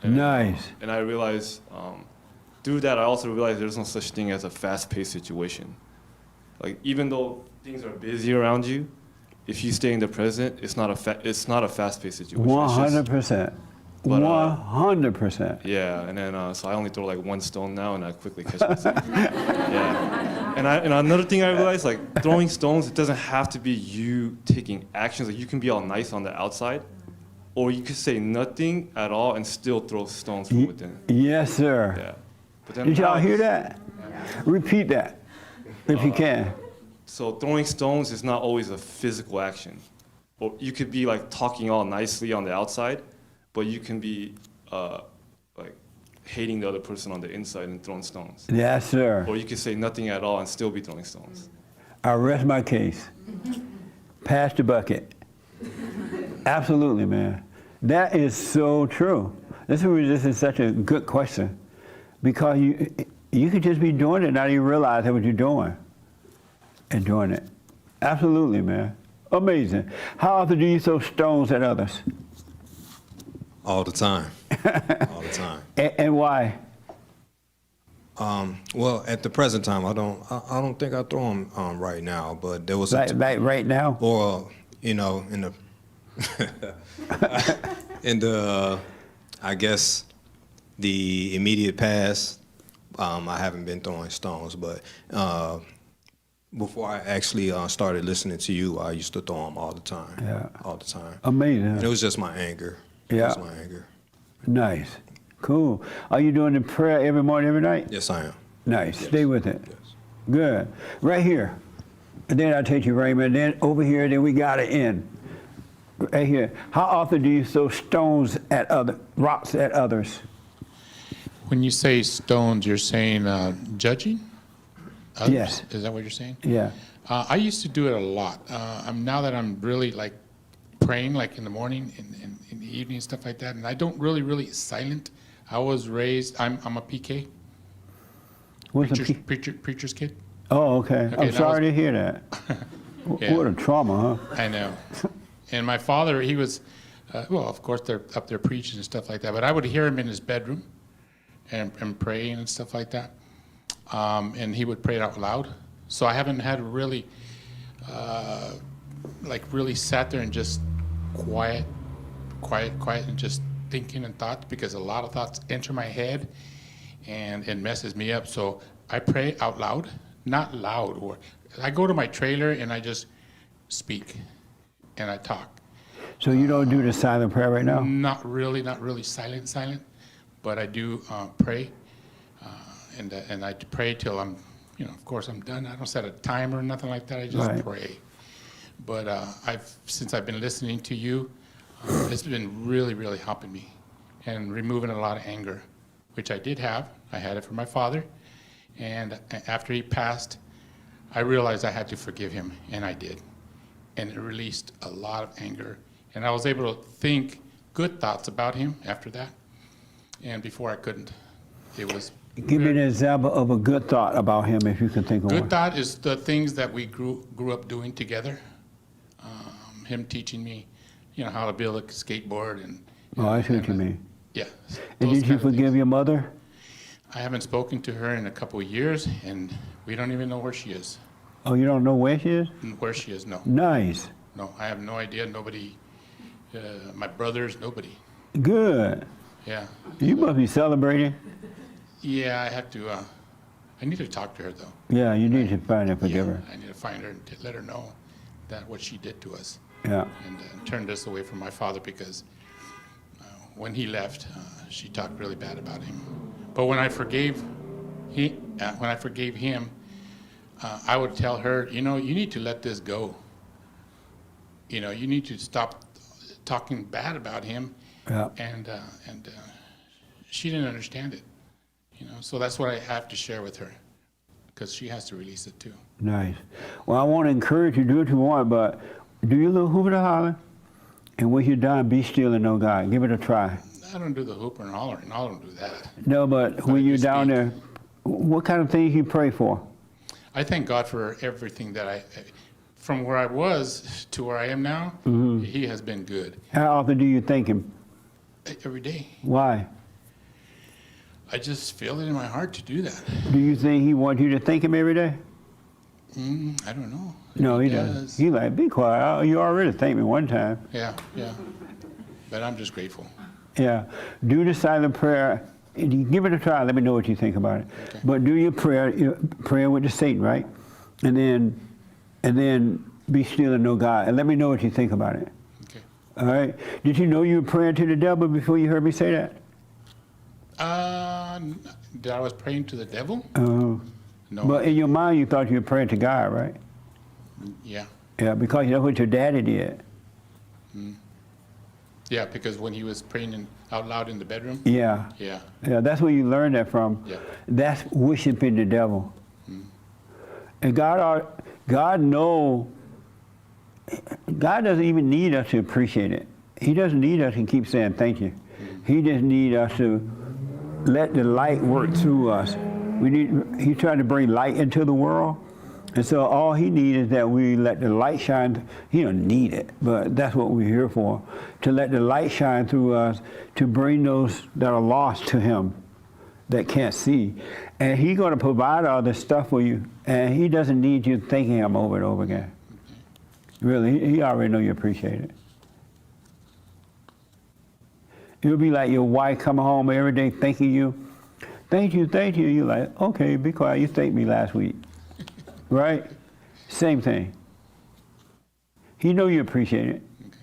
Nice. And I realize, through that, I also realize there's no such thing as a fast-paced situation. Like, even though things are busy around you, if you stay in the present, it's not a fast-paced situation. 100%. 100%. Yeah, and then so I only throw like one stone now, and I quickly catch myself. Yeah, and another thing I realized, like throwing stones, it doesn't have to be you taking actions. Like you can be all nice on the outside, or you could say nothing at all and still throw stones from within. Yes, sir. Yeah. But then Did y'all hear that? Repeat that, if you can. So throwing stones is not always a physical action, or you could be like talking all nicely on the outside, but you can be like hating the other person on the inside and throwing stones. Yes, sir. Or you could say nothing at all and still be throwing stones. I rest my case. Pass the bucket. Absolutely, man. That is so true. This is such a good question, because you could just be doing it, not even realize what you're doing, and doing it. Absolutely, man. Amazing. How often do you throw stones at others? All the time. All the time. And why? Well, at the present time, I don't think I throw them right now, but there was right now, or in the in the I guess the immediate past, I haven't been throwing stones, but before I actually started listening to you, I used to throw them all the time. Yeah. All the time. Amazing. And it was just my anger. Yeah. It was my anger. Nice. Cool. Are you doing the prayer every morning, every night? Yes, I am. Nice. Yes. Stay with it. Yes. Good. Right here. And then I'll take you, Raymond. Then over here, then we got it in. Right here. How often do you throw stones at rocks at others? When you say stones, you're saying judging others? Yes. Is that what you're saying? Yeah. I used to do it a lot. Now that I'm really like praying, like in the morning and in the evening and stuff like that, and I don't really silent. I was raised. I'm a PK. What's Preacher's kid. Oh, okay. I'm sorry to hear that. Yeah. What a trauma, huh? I know. And my father, he was, well, of course, they're up there preaching and stuff like that, but I would hear him in his bedroom and praying and stuff like that. And he would pray it out loud. So I haven't had really, really sat there and just quiet, and just thinking and thoughts, because a lot of thoughts enter my head and it messes me up. So I pray out loud, not loud, or I go to my trailer and I just speak and I talk. So you don't do the silent prayer right now? Not really silent, but I do pray, and I pray till I'm, of course I'm done. I don't set a timer or nothing like that. I just pray. But since I've been listening to you, it's been really helping me and removing a lot of anger, which I did have. I had it for my father, and after he passed, I realized I had to forgive him, and I did. And it released a lot of anger. And I was able to think good thoughts about him after that. And before I couldn't. It was. Give me an example of a good thought about him, if you can think of one. Good thought is the things that we grew up doing together. Him teaching me, how to build a skateboard and. Oh, I see what you mean. Yeah. And did you forgive your mother? I haven't spoken to her in a couple of years, and we don't even know where she is. Oh, you don't know where she is? Where she is, no. Nice. No, I have no idea. Nobody, my brothers, nobody. Good. Yeah. You must be celebrating. Yeah, I have to, I need to talk to her, though. Yeah, you need to find and forgive her. I need to find her and let her know that what she did to us. Yeah. And turn this away from my father, because when he left, she talked really bad about him. But when I forgave him, I would tell her, you need to let this go. You need to stop talking bad about him. Yeah. And she didn't understand it. So that's what I have to share with her, because she has to release it too. Nice. Well, I want to encourage you, do what you want, but do your little hooping and hollering, and when you're done, be still and know God. Give it a try. I don't do the hooping and hollering. I don't do that. No, but when you're down there, what kind of things you pray for? I thank God for everything that from where I was to where I am now, He has been good. How often do you thank Him? Every day. Why? I just feel it in my heart to do that. Do you think He wants you to thank Him every day? I don't know. No, He doesn't. He's like, be quiet. Oh, you already thanked me one time. Yeah. But I'm just grateful. Yeah. Do the silent prayer. And you give it a try. Let me know what you think about it. Okay. But do your prayer with the Satan, right? And then be still and know God. And let me know what you think about it. Okay. All right. Did you know you were praying to the devil before you heard me say that? That I was praying to the devil? No. But in your mind, you thought you were praying to God, right? Yeah. Yeah, because that's what your daddy did. Yeah, because when he was praying out loud in the bedroom? Yeah. Yeah. Yeah, that's where you learned that from. Yeah. That's worshiping the devil. And God doesn't even need us to appreciate it. He doesn't need us to keep saying thank you. He just needs us to let the light work through us. He's trying to bring light into the world. And so all He needs is that we let the light shine. He don't need it, but that's what we're here for, to let the light shine through us, to bring those that are lost to Him, that can't see. And He's going to provide all this stuff for you, and He doesn't need you thanking Him over and over again. Really, He already know you appreciate it. It'll be like your wife coming home every day thanking you. Thank you, thank you. You're like, okay, be quiet. You thanked me last week. Right? Same thing. He know you appreciate it. Okay.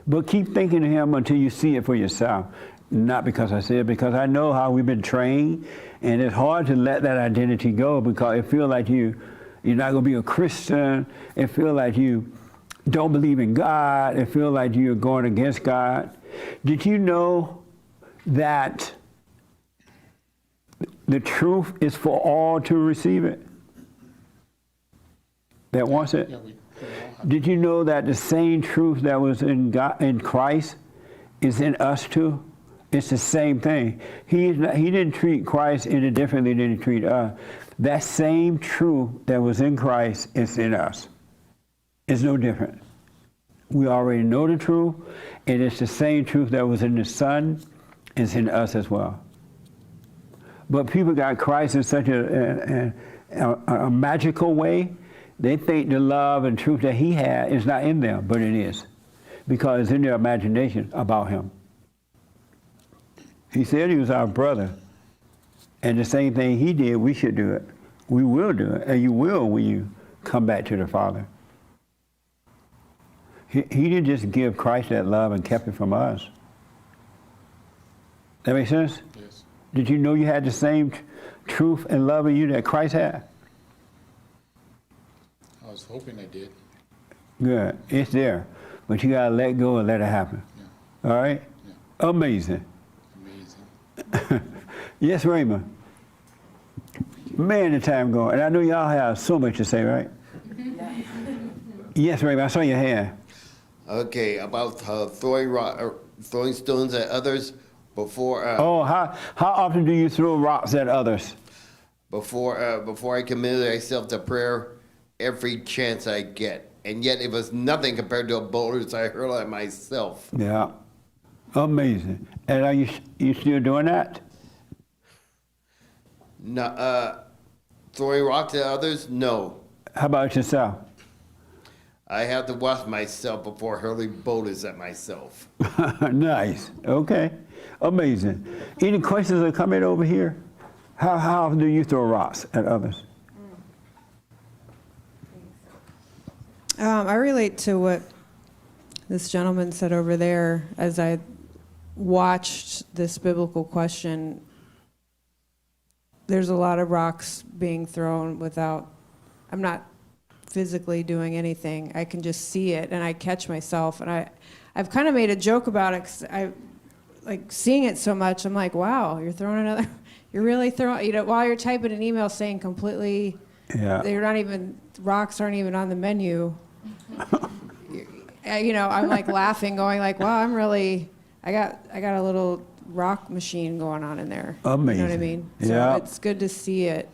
But keep thinking of Him until you see it for yourself. Not because I said it, because I know how we've been trained, and it's hard to let that identity go because it feels like you're not going to be a Christian. It feels like you don't believe in God. It feels like you're going against God. Did you know that the truth is for all to receive it? That wants it? Yeah, Did you know that the same truth that was in God, in Christ, is in us too? It's the same thing. He didn't treat Christ any differently than He treated us. That same truth that was in Christ is in us. It's no different. We already know the truth, and it's the same truth that was in the Son is in us as well. But people got Christ in such a magical way. They think the love and truth that He had is not in them, but it is, because it's in their imagination about Him. He said He was our brother, and the same thing He did, we should do it. We will do it, and you will when you come back to the Father. He didn't just give Christ that love and kept it from us. That make sense? Yes. Did you know you had the same truth and love in you that Christ had? I was hoping I did. Good. It's there. But you got to let go and let it happen. Yeah. All right? Yeah. Amazing. Amazing. Yes, Raymond. Man, the time going. And I know y'all have so much to say, right? Yes, Raymond. I saw your hand. Okay, about throwing stones at others before. How often do you throw rocks at others? Before I committed myself to prayer, every chance I get, and yet it was nothing compared to the boulders I hurl at myself. Yeah, amazing. And are you still doing that? No, throwing rocks at others, no. How about yourself? I have to watch myself before hurling boulders at myself. Nice. Okay. Amazing. Any questions are coming over here? How often do you throw rocks at others? I relate to what this gentleman said over there as I watched this biblical question. There's a lot of rocks being thrown without, I'm not physically doing anything. I can just see it and I catch myself, and I've kind of made a joke about it 'cause like seeing it so much, I'm like, wow, you're throwing another, you're really throwing, while you're typing an email saying completely, they're not even, rocks aren't even on the menu. I'm like laughing, going like, wow, I got a little rock machine going on in there. Amazing. You know what I mean? So Yeah. it's good to see it.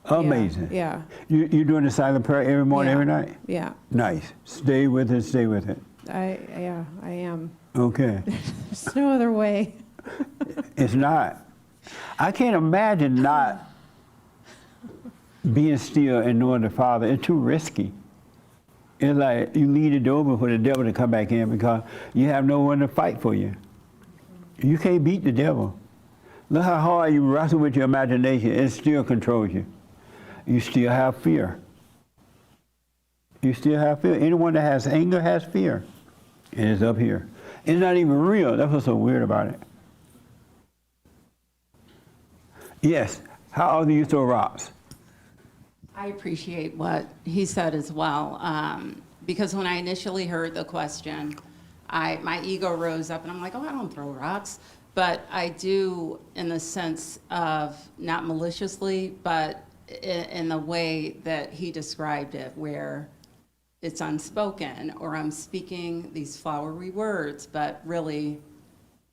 Amazing. Yeah. You doing the silent prayer every morning, every night? Yeah. Nice. Stay with it, stay with it. I am. Okay. There's no other way. It's not. I can't imagine not being still and knowing the Father. It's too risky. It's like you leave the door open for the devil to come back in because you have no one to fight for you. You can't beat the devil. Look how hard you wrestle with your imagination. It still controls you. You still have fear. You still have fear. Anyone that has anger has fear. And it's up here. It's not even real. That's what's so weird about it. Yes. How often do you throw rocks? I appreciate what he said as well, because when I initially heard the question, my ego rose up, and I'm like, oh, I don't throw rocks. But I do in the sense of not maliciously, but in the way that he described it, where it's unspoken, or I'm speaking these flowery words, but really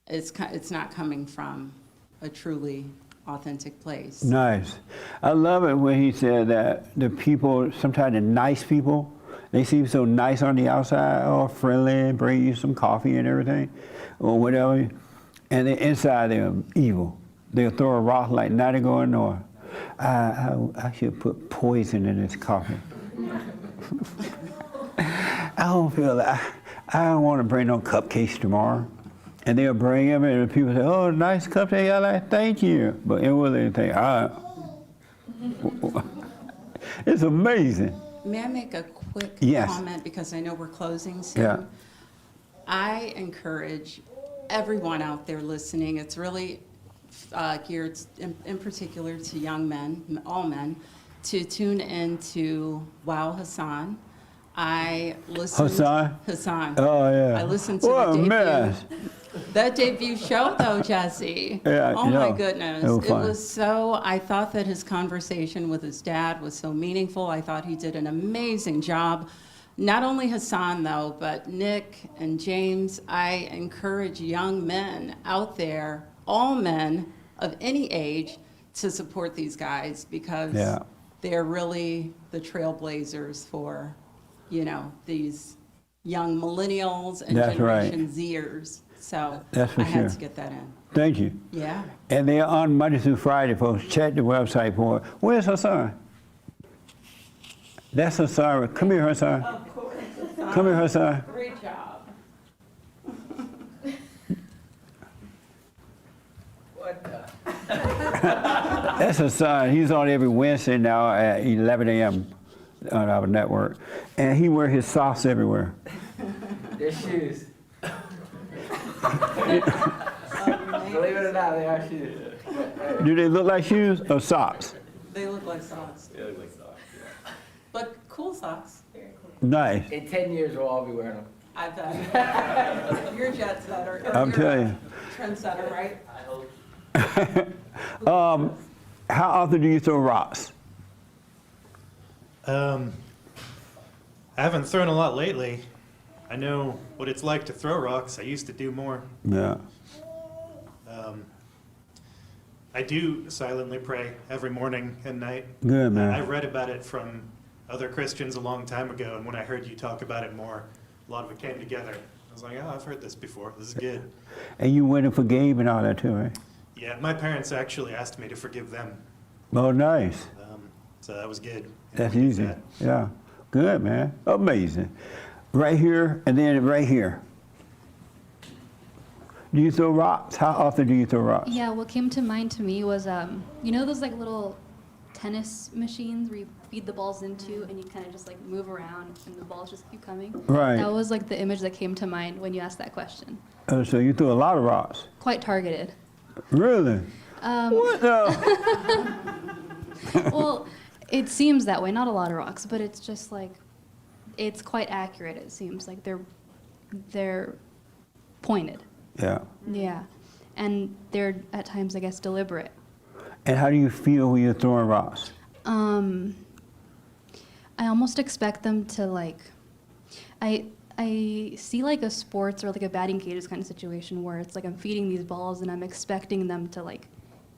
it's not coming from a truly authentic place. Nice. I love it when he said that the people, sometimes the nice people, they seem so nice on the outside, all friendly, bring you some coffee and everything, or whatever, and the inside they're evil. They'll throw a rock like not going north. I should put poison in this coffee. I don't feel like, I don't want to bring no cupcakes tomorrow. And they'll bring them, and people say, oh, nice cupcake. I like, thank you. But inwardly they think, it's amazing. May I make a quick Yes. comment, because I know we're closing soon? Yeah. I encourage everyone out there listening, it's really geared in particular to young men, all men, to tune into Wow Hassan. I listened. Hassan. Oh, yeah. I listened to what the a debut. mess. That debut show, though, Jesse. Yeah, oh, my goodness. it was fun. was so, I thought that his conversation with his dad was so meaningful. I thought he did an amazing job. Not only Hassan, though, but Nick and James. I encourage young men out there, all men of any age, to support these guys, because they're really the trailblazers for, these young millennials and That's Generation right. Zers. So That's for I had sure. to get that in. Thank you. Yeah. And they're on Monday through Friday, folks. Check the website for it. Where's Hassan? That's Hassan. Come here, Hassan. Of course. Come here, Hassan. Great job. What the? That's Hassan. He's on every Wednesday now at 11 a.m. on our network. And he wears his socks everywhere. Their shoes. Believe it or not, they are shoes. Do they look like shoes or socks? They look like socks. They look like socks, yeah. But cool socks. Very cool. Nice. In 10 years, we'll all be wearing them. I bet. You're a jet setter. I'm You're telling a you. Trendsetter, right? I hope. How often do you throw rocks? I haven't thrown a lot lately. I know what it's like to throw rocks. I used to do more. Yeah. I do silently pray every morning and night. Good, man. I read about it from other Christians a long time ago, and when I heard you talk about it more, a lot of it came together. I was like, oh, I've heard this before. This is good. And you went and forgave and all that too, right? Yeah, my parents actually asked me to forgive them, Oh, nice. so that was good. That's easy. Yeah. Good, man. Amazing. Right here and then right here. Do you throw rocks? How often do you throw rocks? Yeah, what came to mind to me was, those like little tennis machines where you feed the balls into and you kind of just like move around and the balls just keep coming? Right. That was like the image that came to mind when you asked that question. So you threw a lot of rocks. Quite targeted. Really? What the? Well, it seems that way. Not a lot of rocks, but it's just like, it's quite accurate. It seems like they're pointed. Yeah. Yeah. and they're at times, I guess, deliberate. And how do you feel when you're throwing rocks? I almost expect them to like, I see like a sports or like a batting cages kind of situation where it's like I'm feeding these balls and I'm expecting them to like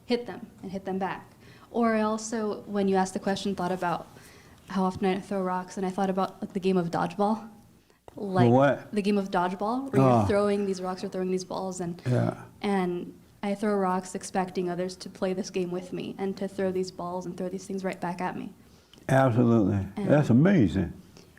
hit them and hit them back. Or I also, when you asked the question, thought about how often I throw rocks, and I thought about like the game of dodgeball. Like what? the game of dodgeball, where you're throwing these rocks or throwing these balls, and I throw rocks expecting others to play this game with me and to throw these balls and throw these things right back at me. Absolutely. That's amazing.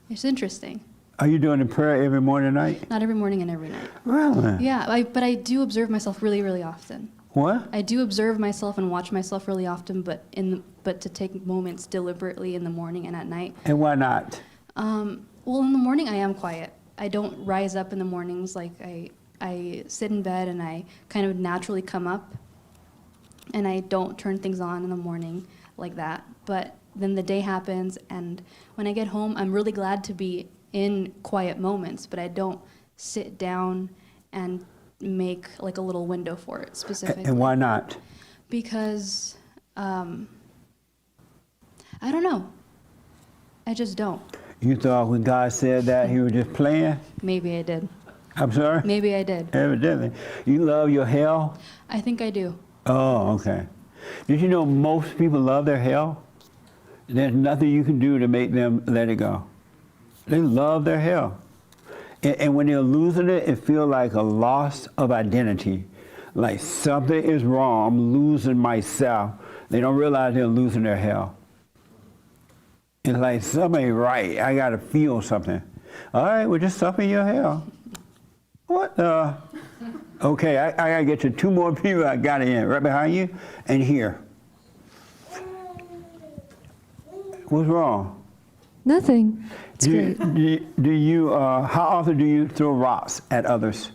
It's interesting. Are you doing the prayer every morning and night? Not every morning and every night. Really? Yeah, but I do observe myself really, really often. What? I do observe myself and watch myself really often, but to take moments deliberately in the morning and at night. And why not? Well, in the morning I am quiet. I don't rise up in the mornings. Like I sit in bed and I kind of naturally come up, and I don't turn things on in the morning like that. But then the day happens, and when I get home, I'm really glad to be in quiet moments, but I don't sit down and make like a little window for it specifically. And why not? Because I don't know. I just don't. You thought when God said that he was just playing? Maybe I did. I'm sorry? Maybe I did. Evidently. You love your hell? I think I do. Oh, okay. Did you know most people love their hell? There's nothing you can do to make them let it go. They love their hell. And when they're losing it, it feels like a loss of identity. Like something is wrong, I'm losing myself. They don't realize they're losing their hell. It's like something ain't right, I gotta feel something. All right, well just suffer your hell. What the? Okay, I gotta get to two more people I got in, right behind you and here. What's wrong? Nothing. It's great. Do you how often do you throw rocks at others?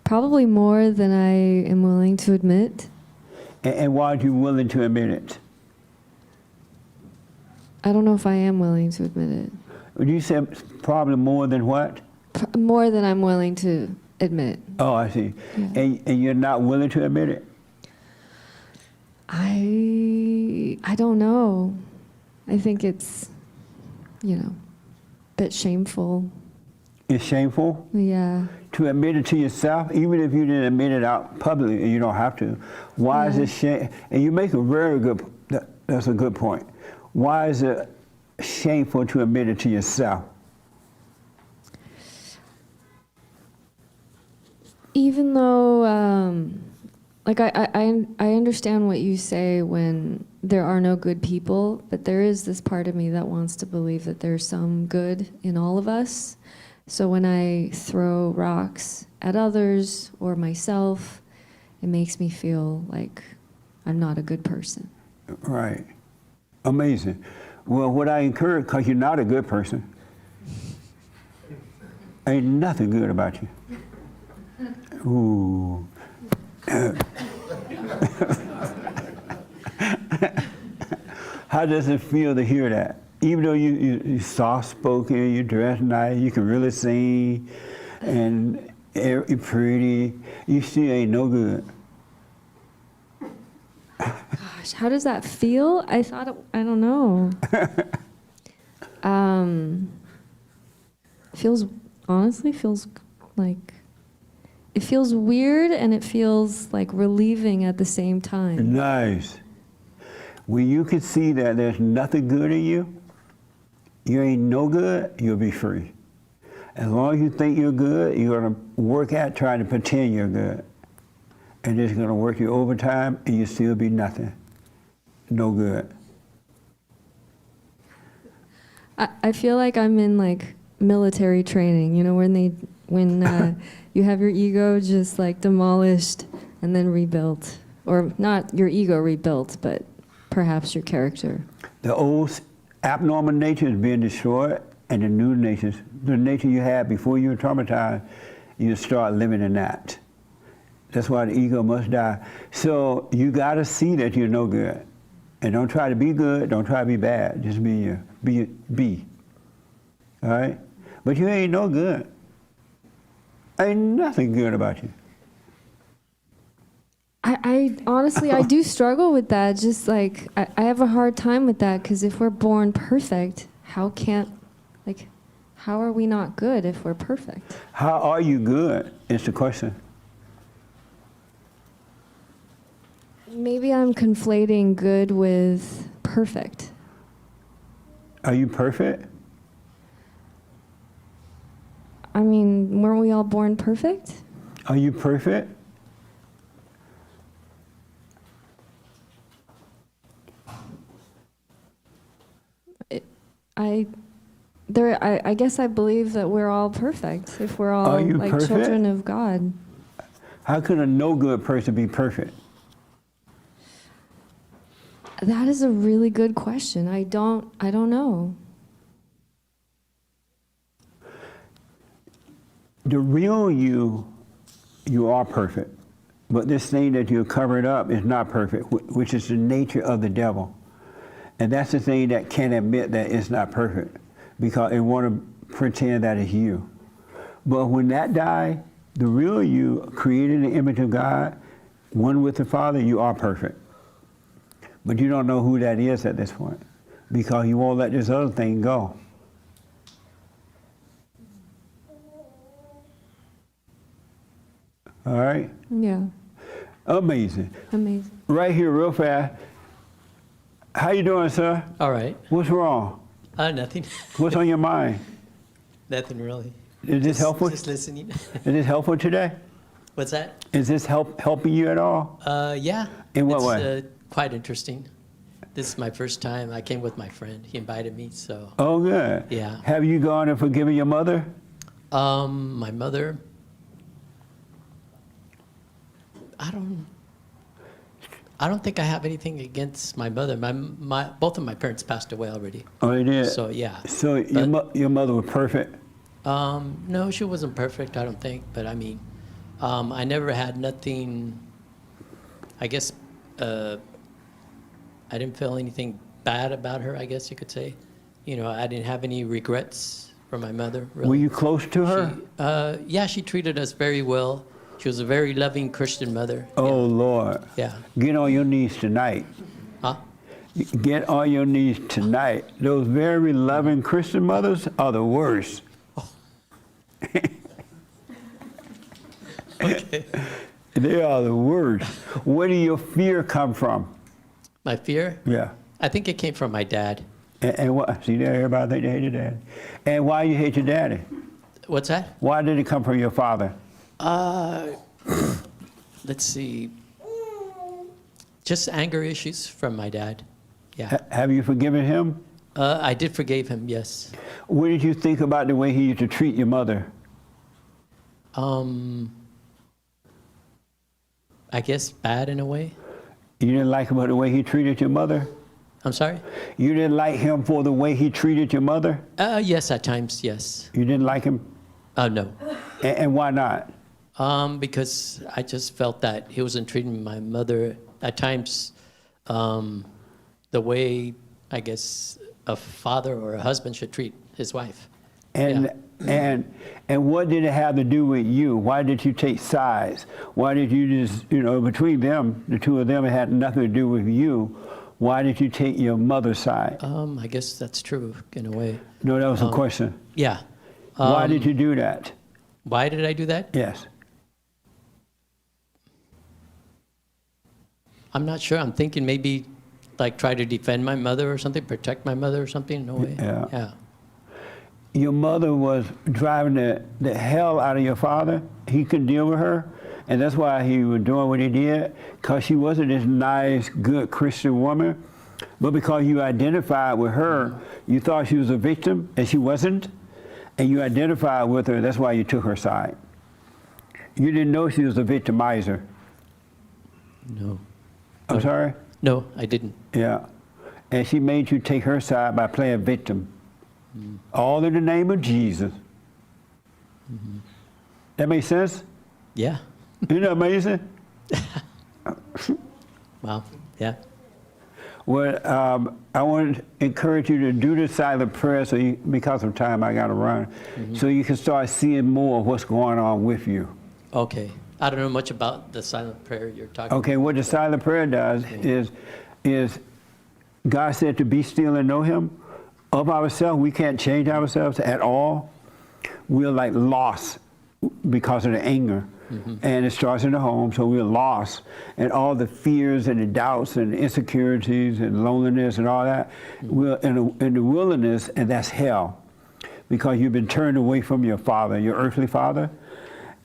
Probably more than I am willing to admit. And why aren't you willing to admit it? I don't know if I am willing to admit it. You said probably more than what? More than I'm willing to admit. Oh, I see. Yeah. And you're not willing to admit it? I don't know. I think it's, a bit shameful. It's shameful? Yeah. To admit it to yourself, even if you didn't admit it out publicly, and you don't have to. Why is it shame? And you make a very good, that's a good point. Why is it shameful to admit it to yourself? Even though, I understand what you say when there are no good people, but there is this part of me that wants to believe that there's some good in all of us. So when I throw rocks at others or myself, it makes me feel like I'm not a good person. Right. Amazing. Well, what I encourage, because you're not a good person, ain't nothing good about you. Ooh. How does it feel to hear that? Even though you're soft-spoken, you dress nice, you can really sing, and you're pretty, you still ain't no good. Gosh, how does that feel? I don't know. Honestly feels like, it feels weird and it feels like relieving at the same time. Nice. When you can see that there's nothing good in you, you ain't no good, you'll be free. As long as you think you're good, you're gonna work at trying to pretend you're good. And it's gonna work you overtime and you still be nothing. No good. I feel like I'm in like military training, when you have your ego just like demolished and then rebuilt. Or not your ego rebuilt, but perhaps your character. The old abnormal nature is being destroyed, and the new nature, the nature you had before you were traumatized, you start living in that. That's why the ego must die. So you gotta see that you're no good. And don't try to be good, don't try to be bad. Just be. All right? But you ain't no good. Ain't nothing good about you. I honestly, I do struggle with that. Just like, I have a hard time with that, because if we're born perfect, how are we not good if we're perfect? How are you good is the question. Maybe I'm conflating good with perfect. Are you perfect? I mean, weren't we all born perfect? Are you perfect? I guess I believe that we're all perfect if we're all like perfect? children of God. How could a no good person be perfect? That is a really good question. I don't know. The real you are perfect. But this thing that you're covered up is not perfect, which is the nature of the devil. And that's the thing that can't admit that it's not perfect, because it want to pretend that it's you. But when that died, the real you, created in the image of God, one with the Father, you are perfect. But you don't know who that is at this point, because you won't let this other thing go. All right? Yeah. Amazing. Amazing. Right here, real fast. How you doing, sir? All right. What's wrong? Nothing. What's on your mind? Nothing really. Is this helpful? Just listening. Is this helpful today? What's that? Is this helping you at all? Yeah. In what it's, way? Quite interesting. This is my first time. I came with my friend. He invited me, so. Oh, good. Yeah. Have you gone and forgiven your mother? My mother. I don't think I have anything against my mother. Both of my parents passed away already. Oh, they did? So, yeah. So your mother was perfect? No, she wasn't perfect, I don't think. But I mean, I never had nothing, I guess, I didn't feel anything bad about her, I guess you could say. You know, I didn't have any regrets for my mother, really. Were you close to her? Yeah, she treated us very well. She was a very loving Christian mother. Oh, Lord. Yeah. Get on your knees tonight. Huh? Get on your knees tonight. Those very loving Christian mothers are the worst. Oh. Okay. They are the worst. Where did your fear come from? My fear? Yeah. I think it came from my dad. And what? See, there, everybody think they hate your daddy. And why you hate your daddy? What's that? Why did it come from your father? Let's see. Just anger issues from my dad. Yeah. Have you forgiven him? I did forgive him, yes. What did you think about the way he used to treat your mother? I guess bad in a way. You didn't like him for the way he treated your mother? I'm sorry? You didn't like him for the way he treated your mother? Yes, at times, yes. You didn't like him? No. And why not? Because I just felt that he wasn't treating my mother at times the way, I guess, a father or a husband should treat his wife. And what did it have to do with you? Why did you take sides? Why did you just, between them, the two of them, it had nothing to do with you. Why did you take your mother's side? I guess that's true in a way. No, that was a question. Yeah. Why did you do that? Why did I do that? Yes. I'm not sure. I'm thinking maybe like try to defend my mother or something, protect my mother or something in a way. Yeah. Your mother was driving the hell out of your father. He couldn't deal with her. And that's why he was doing what he did, because she wasn't this nice, good Christian woman. But because you identified with her, you thought she was a victim, and she wasn't. And you identified with her, that's why you took her side. You didn't know she was a victimizer. No. I'm sorry? No, I didn't. Yeah. And she made you take her side by playing victim. All in the name of Jesus. That makes sense? Yeah. Isn't that amazing? Wow. Yeah. Well, I want to encourage you to do the silent prayer, because of time I got to run, so you can start seeing more of what's going on with you. Okay. I don't know much about the silent prayer you're talking Okay, about. what the silent prayer does is God said to be still and know him. Of ourselves, we can't change ourselves at all. We're like lost because of the anger. And it starts in the home, so we're lost. And all the fears and the doubts and insecurities and loneliness and all that, we're in the wilderness, and that's hell. Because you've been turned away from your father, your earthly father.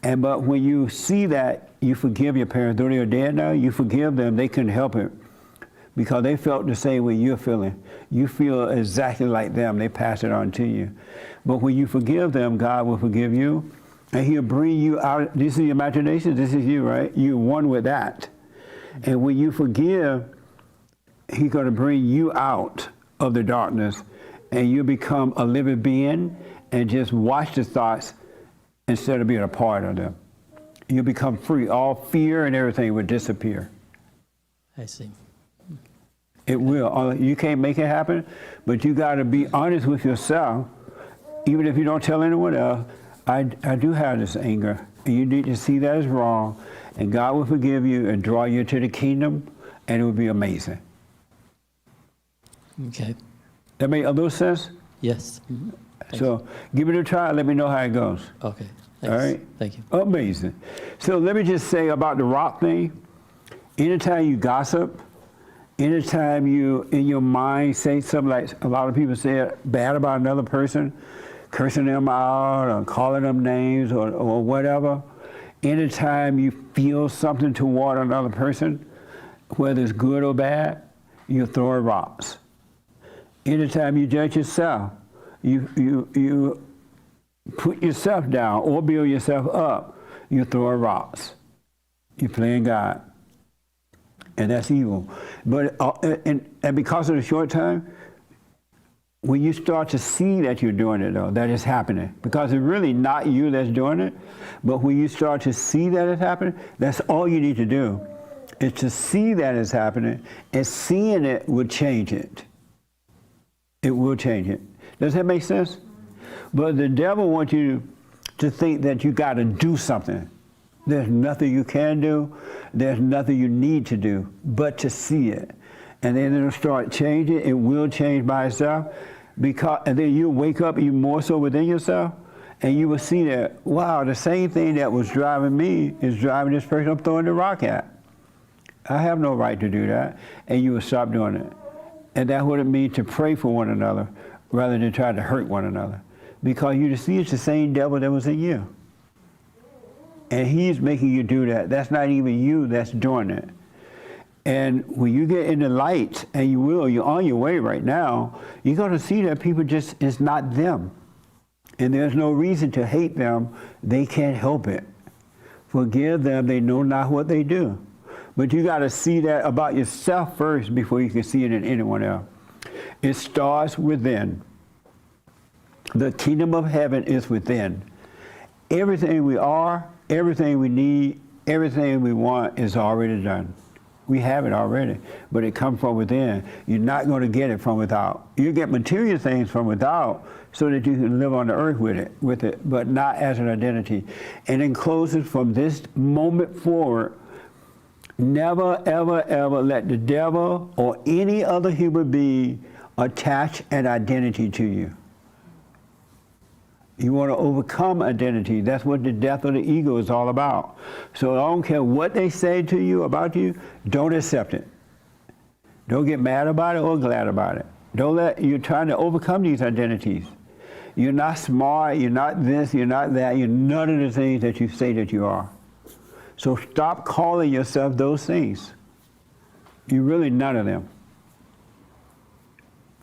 But when you see that, you forgive your parents. Though they are dead now, you forgive them. They couldn't help it because they felt the same way you're feeling. You feel exactly like them. They pass it on to you. But when you forgive them, God will forgive you. And he'll bring you out. This is your imagination. This is you, right? You're one with that. And when you forgive, he's going to bring you out of the darkness. And you become a living being and just watch the thoughts instead of being a part of them. You become free. All fear and everything will disappear. I see. It will. You can't make it happen, but you got to be honest with yourself. Even if you don't tell anyone else, I do have this anger, and you need to see that as wrong, and God will forgive you and draw you to the kingdom, and it will be amazing. Okay. That make a little sense? Yes. So give it a try. Let me know how it goes. Okay. All right? Thank you. Amazing. So let me just say about the rock thing. Anytime you gossip, anytime you, in your mind, say something like a lot of people say bad about another person, cursing them out or calling them names or whatever, anytime you feel something toward another person, whether it's good or bad, you're throwing rocks. Anytime you judge yourself, you put yourself down or build yourself up, you're throwing rocks. You're playing God. And that's evil. But and because of the short time, when you start to see that you're doing it, though, that is happening, because it's really not you that's doing it, but when you start to see that it's happening, that's all you need to do, is to see that it's happening, and seeing it will change it. It will change it. Does that make sense? But the devil wants you to think that you got to do something. There's nothing you can do. There's nothing you need to do but to see it. And then it'll start changing. It will change by itself. And then you'll wake up even more so within yourself, and you will see that, wow, the same thing that was driving me is driving this person I'm throwing the rock at. I have no right to do that. And you will stop doing it. And that's what it means to pray for one another rather than try to hurt one another. Because you see it's the same devil that was in you. And he's making you do that. That's not even you that's doing it. And when you get in the light, and you're on your way right now, you're going to see that people just, it's not them. And there's no reason to hate them. They can't help it. Forgive them, they know not what they do. But you got to see that about yourself first before you can see it in anyone else. It starts within. The kingdom of heaven is within. Everything we are, everything we need, everything we want is already done. We have it already, but it comes from within. You're not going to get it from without. You get material things from without so that you can live on the earth with it, but not as an identity. And in closing, from this moment forward, never, ever, ever let the devil or any other human being attach an identity to you. You want to overcome identity. That's what the death of the ego is all about. So I don't care what they say to you about you, don't accept it. Don't get mad about it or glad about it. You're trying to overcome these identities. You're not smart, you're not this, you're not that, you're none of the things that you say that you are. So stop calling yourself those things. You're really none of them.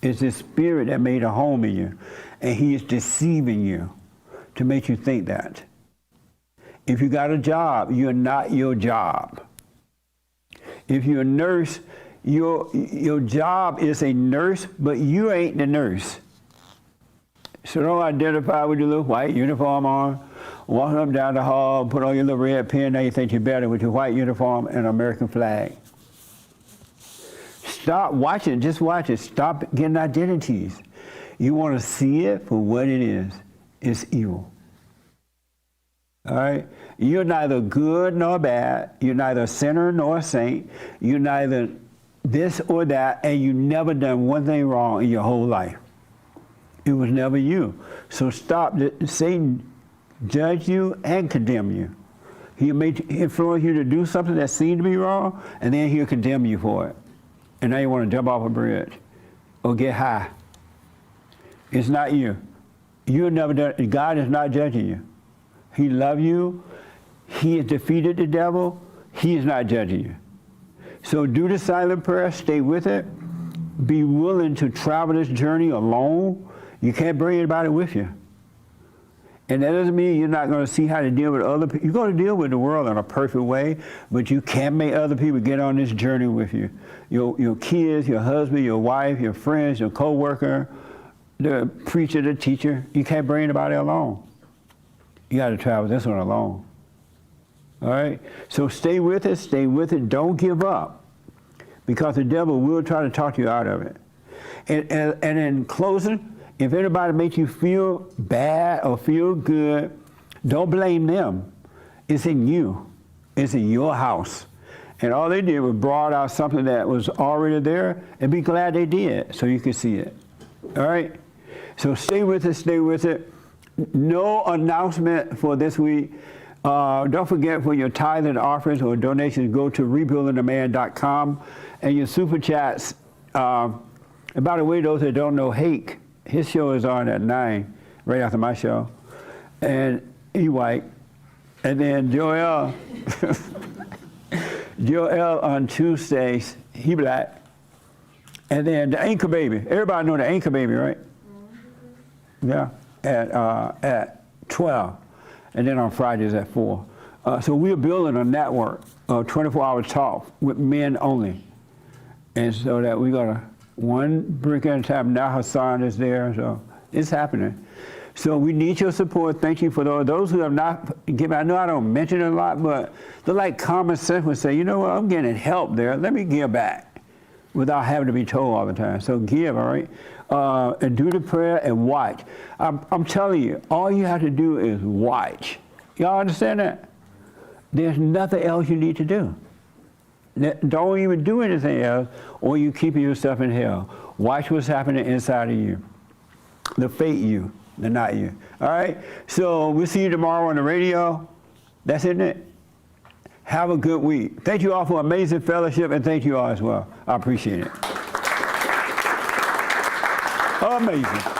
It's the spirit that made a home in you. And he is deceiving you to make you think that. If you got a job, you're not your job. If you're a nurse, your job is a nurse, but you ain't the nurse. So don't identify with your little white uniform on, walk up down the hall, put on your little red pen, now you think you're better with your white uniform and American flag. Stop watching, just watch it. Stop getting identities. You want to see it for what it is. It's evil. All right? You're neither good nor bad. You're neither a sinner nor a saint. You're neither this or that, and you've never done one thing wrong in your whole life. It was never you. So stop. Satan judge you and condemn you. He may influence you to do something that seemed to be wrong, and then he'll condemn you for it. And now you want to jump off a bridge or get high. It's not you. You've never done. God is not judging you. He loves you. He has defeated the devil. He is not judging you. So do the silent prayer. Stay with it. Be willing to travel this journey alone. You can't bring anybody with you. And that doesn't mean you're not going to see how to deal with other people. You're going to deal with the world in a perfect way, but you can make other people get on this journey with you. Your kids, your husband, your wife, your friends, your co-worker, the preacher, the teacher. You can't bring anybody along. You got to travel this one alone. All right? So stay with it, stay with it. Don't give up, because the devil will try to talk you out of it. And in closing, if anybody makes you feel bad or feel good, don't blame them. It's in you. It's in your house. And all they did was brought out something that was already there, and be glad they did so you can see it. All right? So stay with it, stay with it. No announcement for this week. Don't forget, for your tithe and offerings or donations, go to rebuildingtheman.com. And your super chats, and by the way, those that don't know Hake, his show is on at 9, right after my show. And he white. And then Joel, Joel on Tuesdays, he black. And then the Anchor Baby. Everybody know the Anchor Baby, right? Yeah, at 12. And then on Fridays at 4. So we're building a network of 24-hour talk with men only. And so that we got one brick at a time. Now Hassan is there, so it's happening. So we need your support. Thank you for those who have not given. I know I don't mention it a lot, but they're like common sense would say, you know what, I'm getting help there. Let me give back without having to be told all the time. So give, all right? And do the prayer and watch. I'm telling you, all you have to do is watch. Y'all understand that? There's nothing else you need to do. Don't even do anything else, or you're keeping yourself in hell. Watch what's happening inside of you. The fate you, the not you. All right? So we'll see you tomorrow on the radio. That's it. Have a good week. Thank you all for amazing fellowship, and thank you all as well. I appreciate it. Amazing.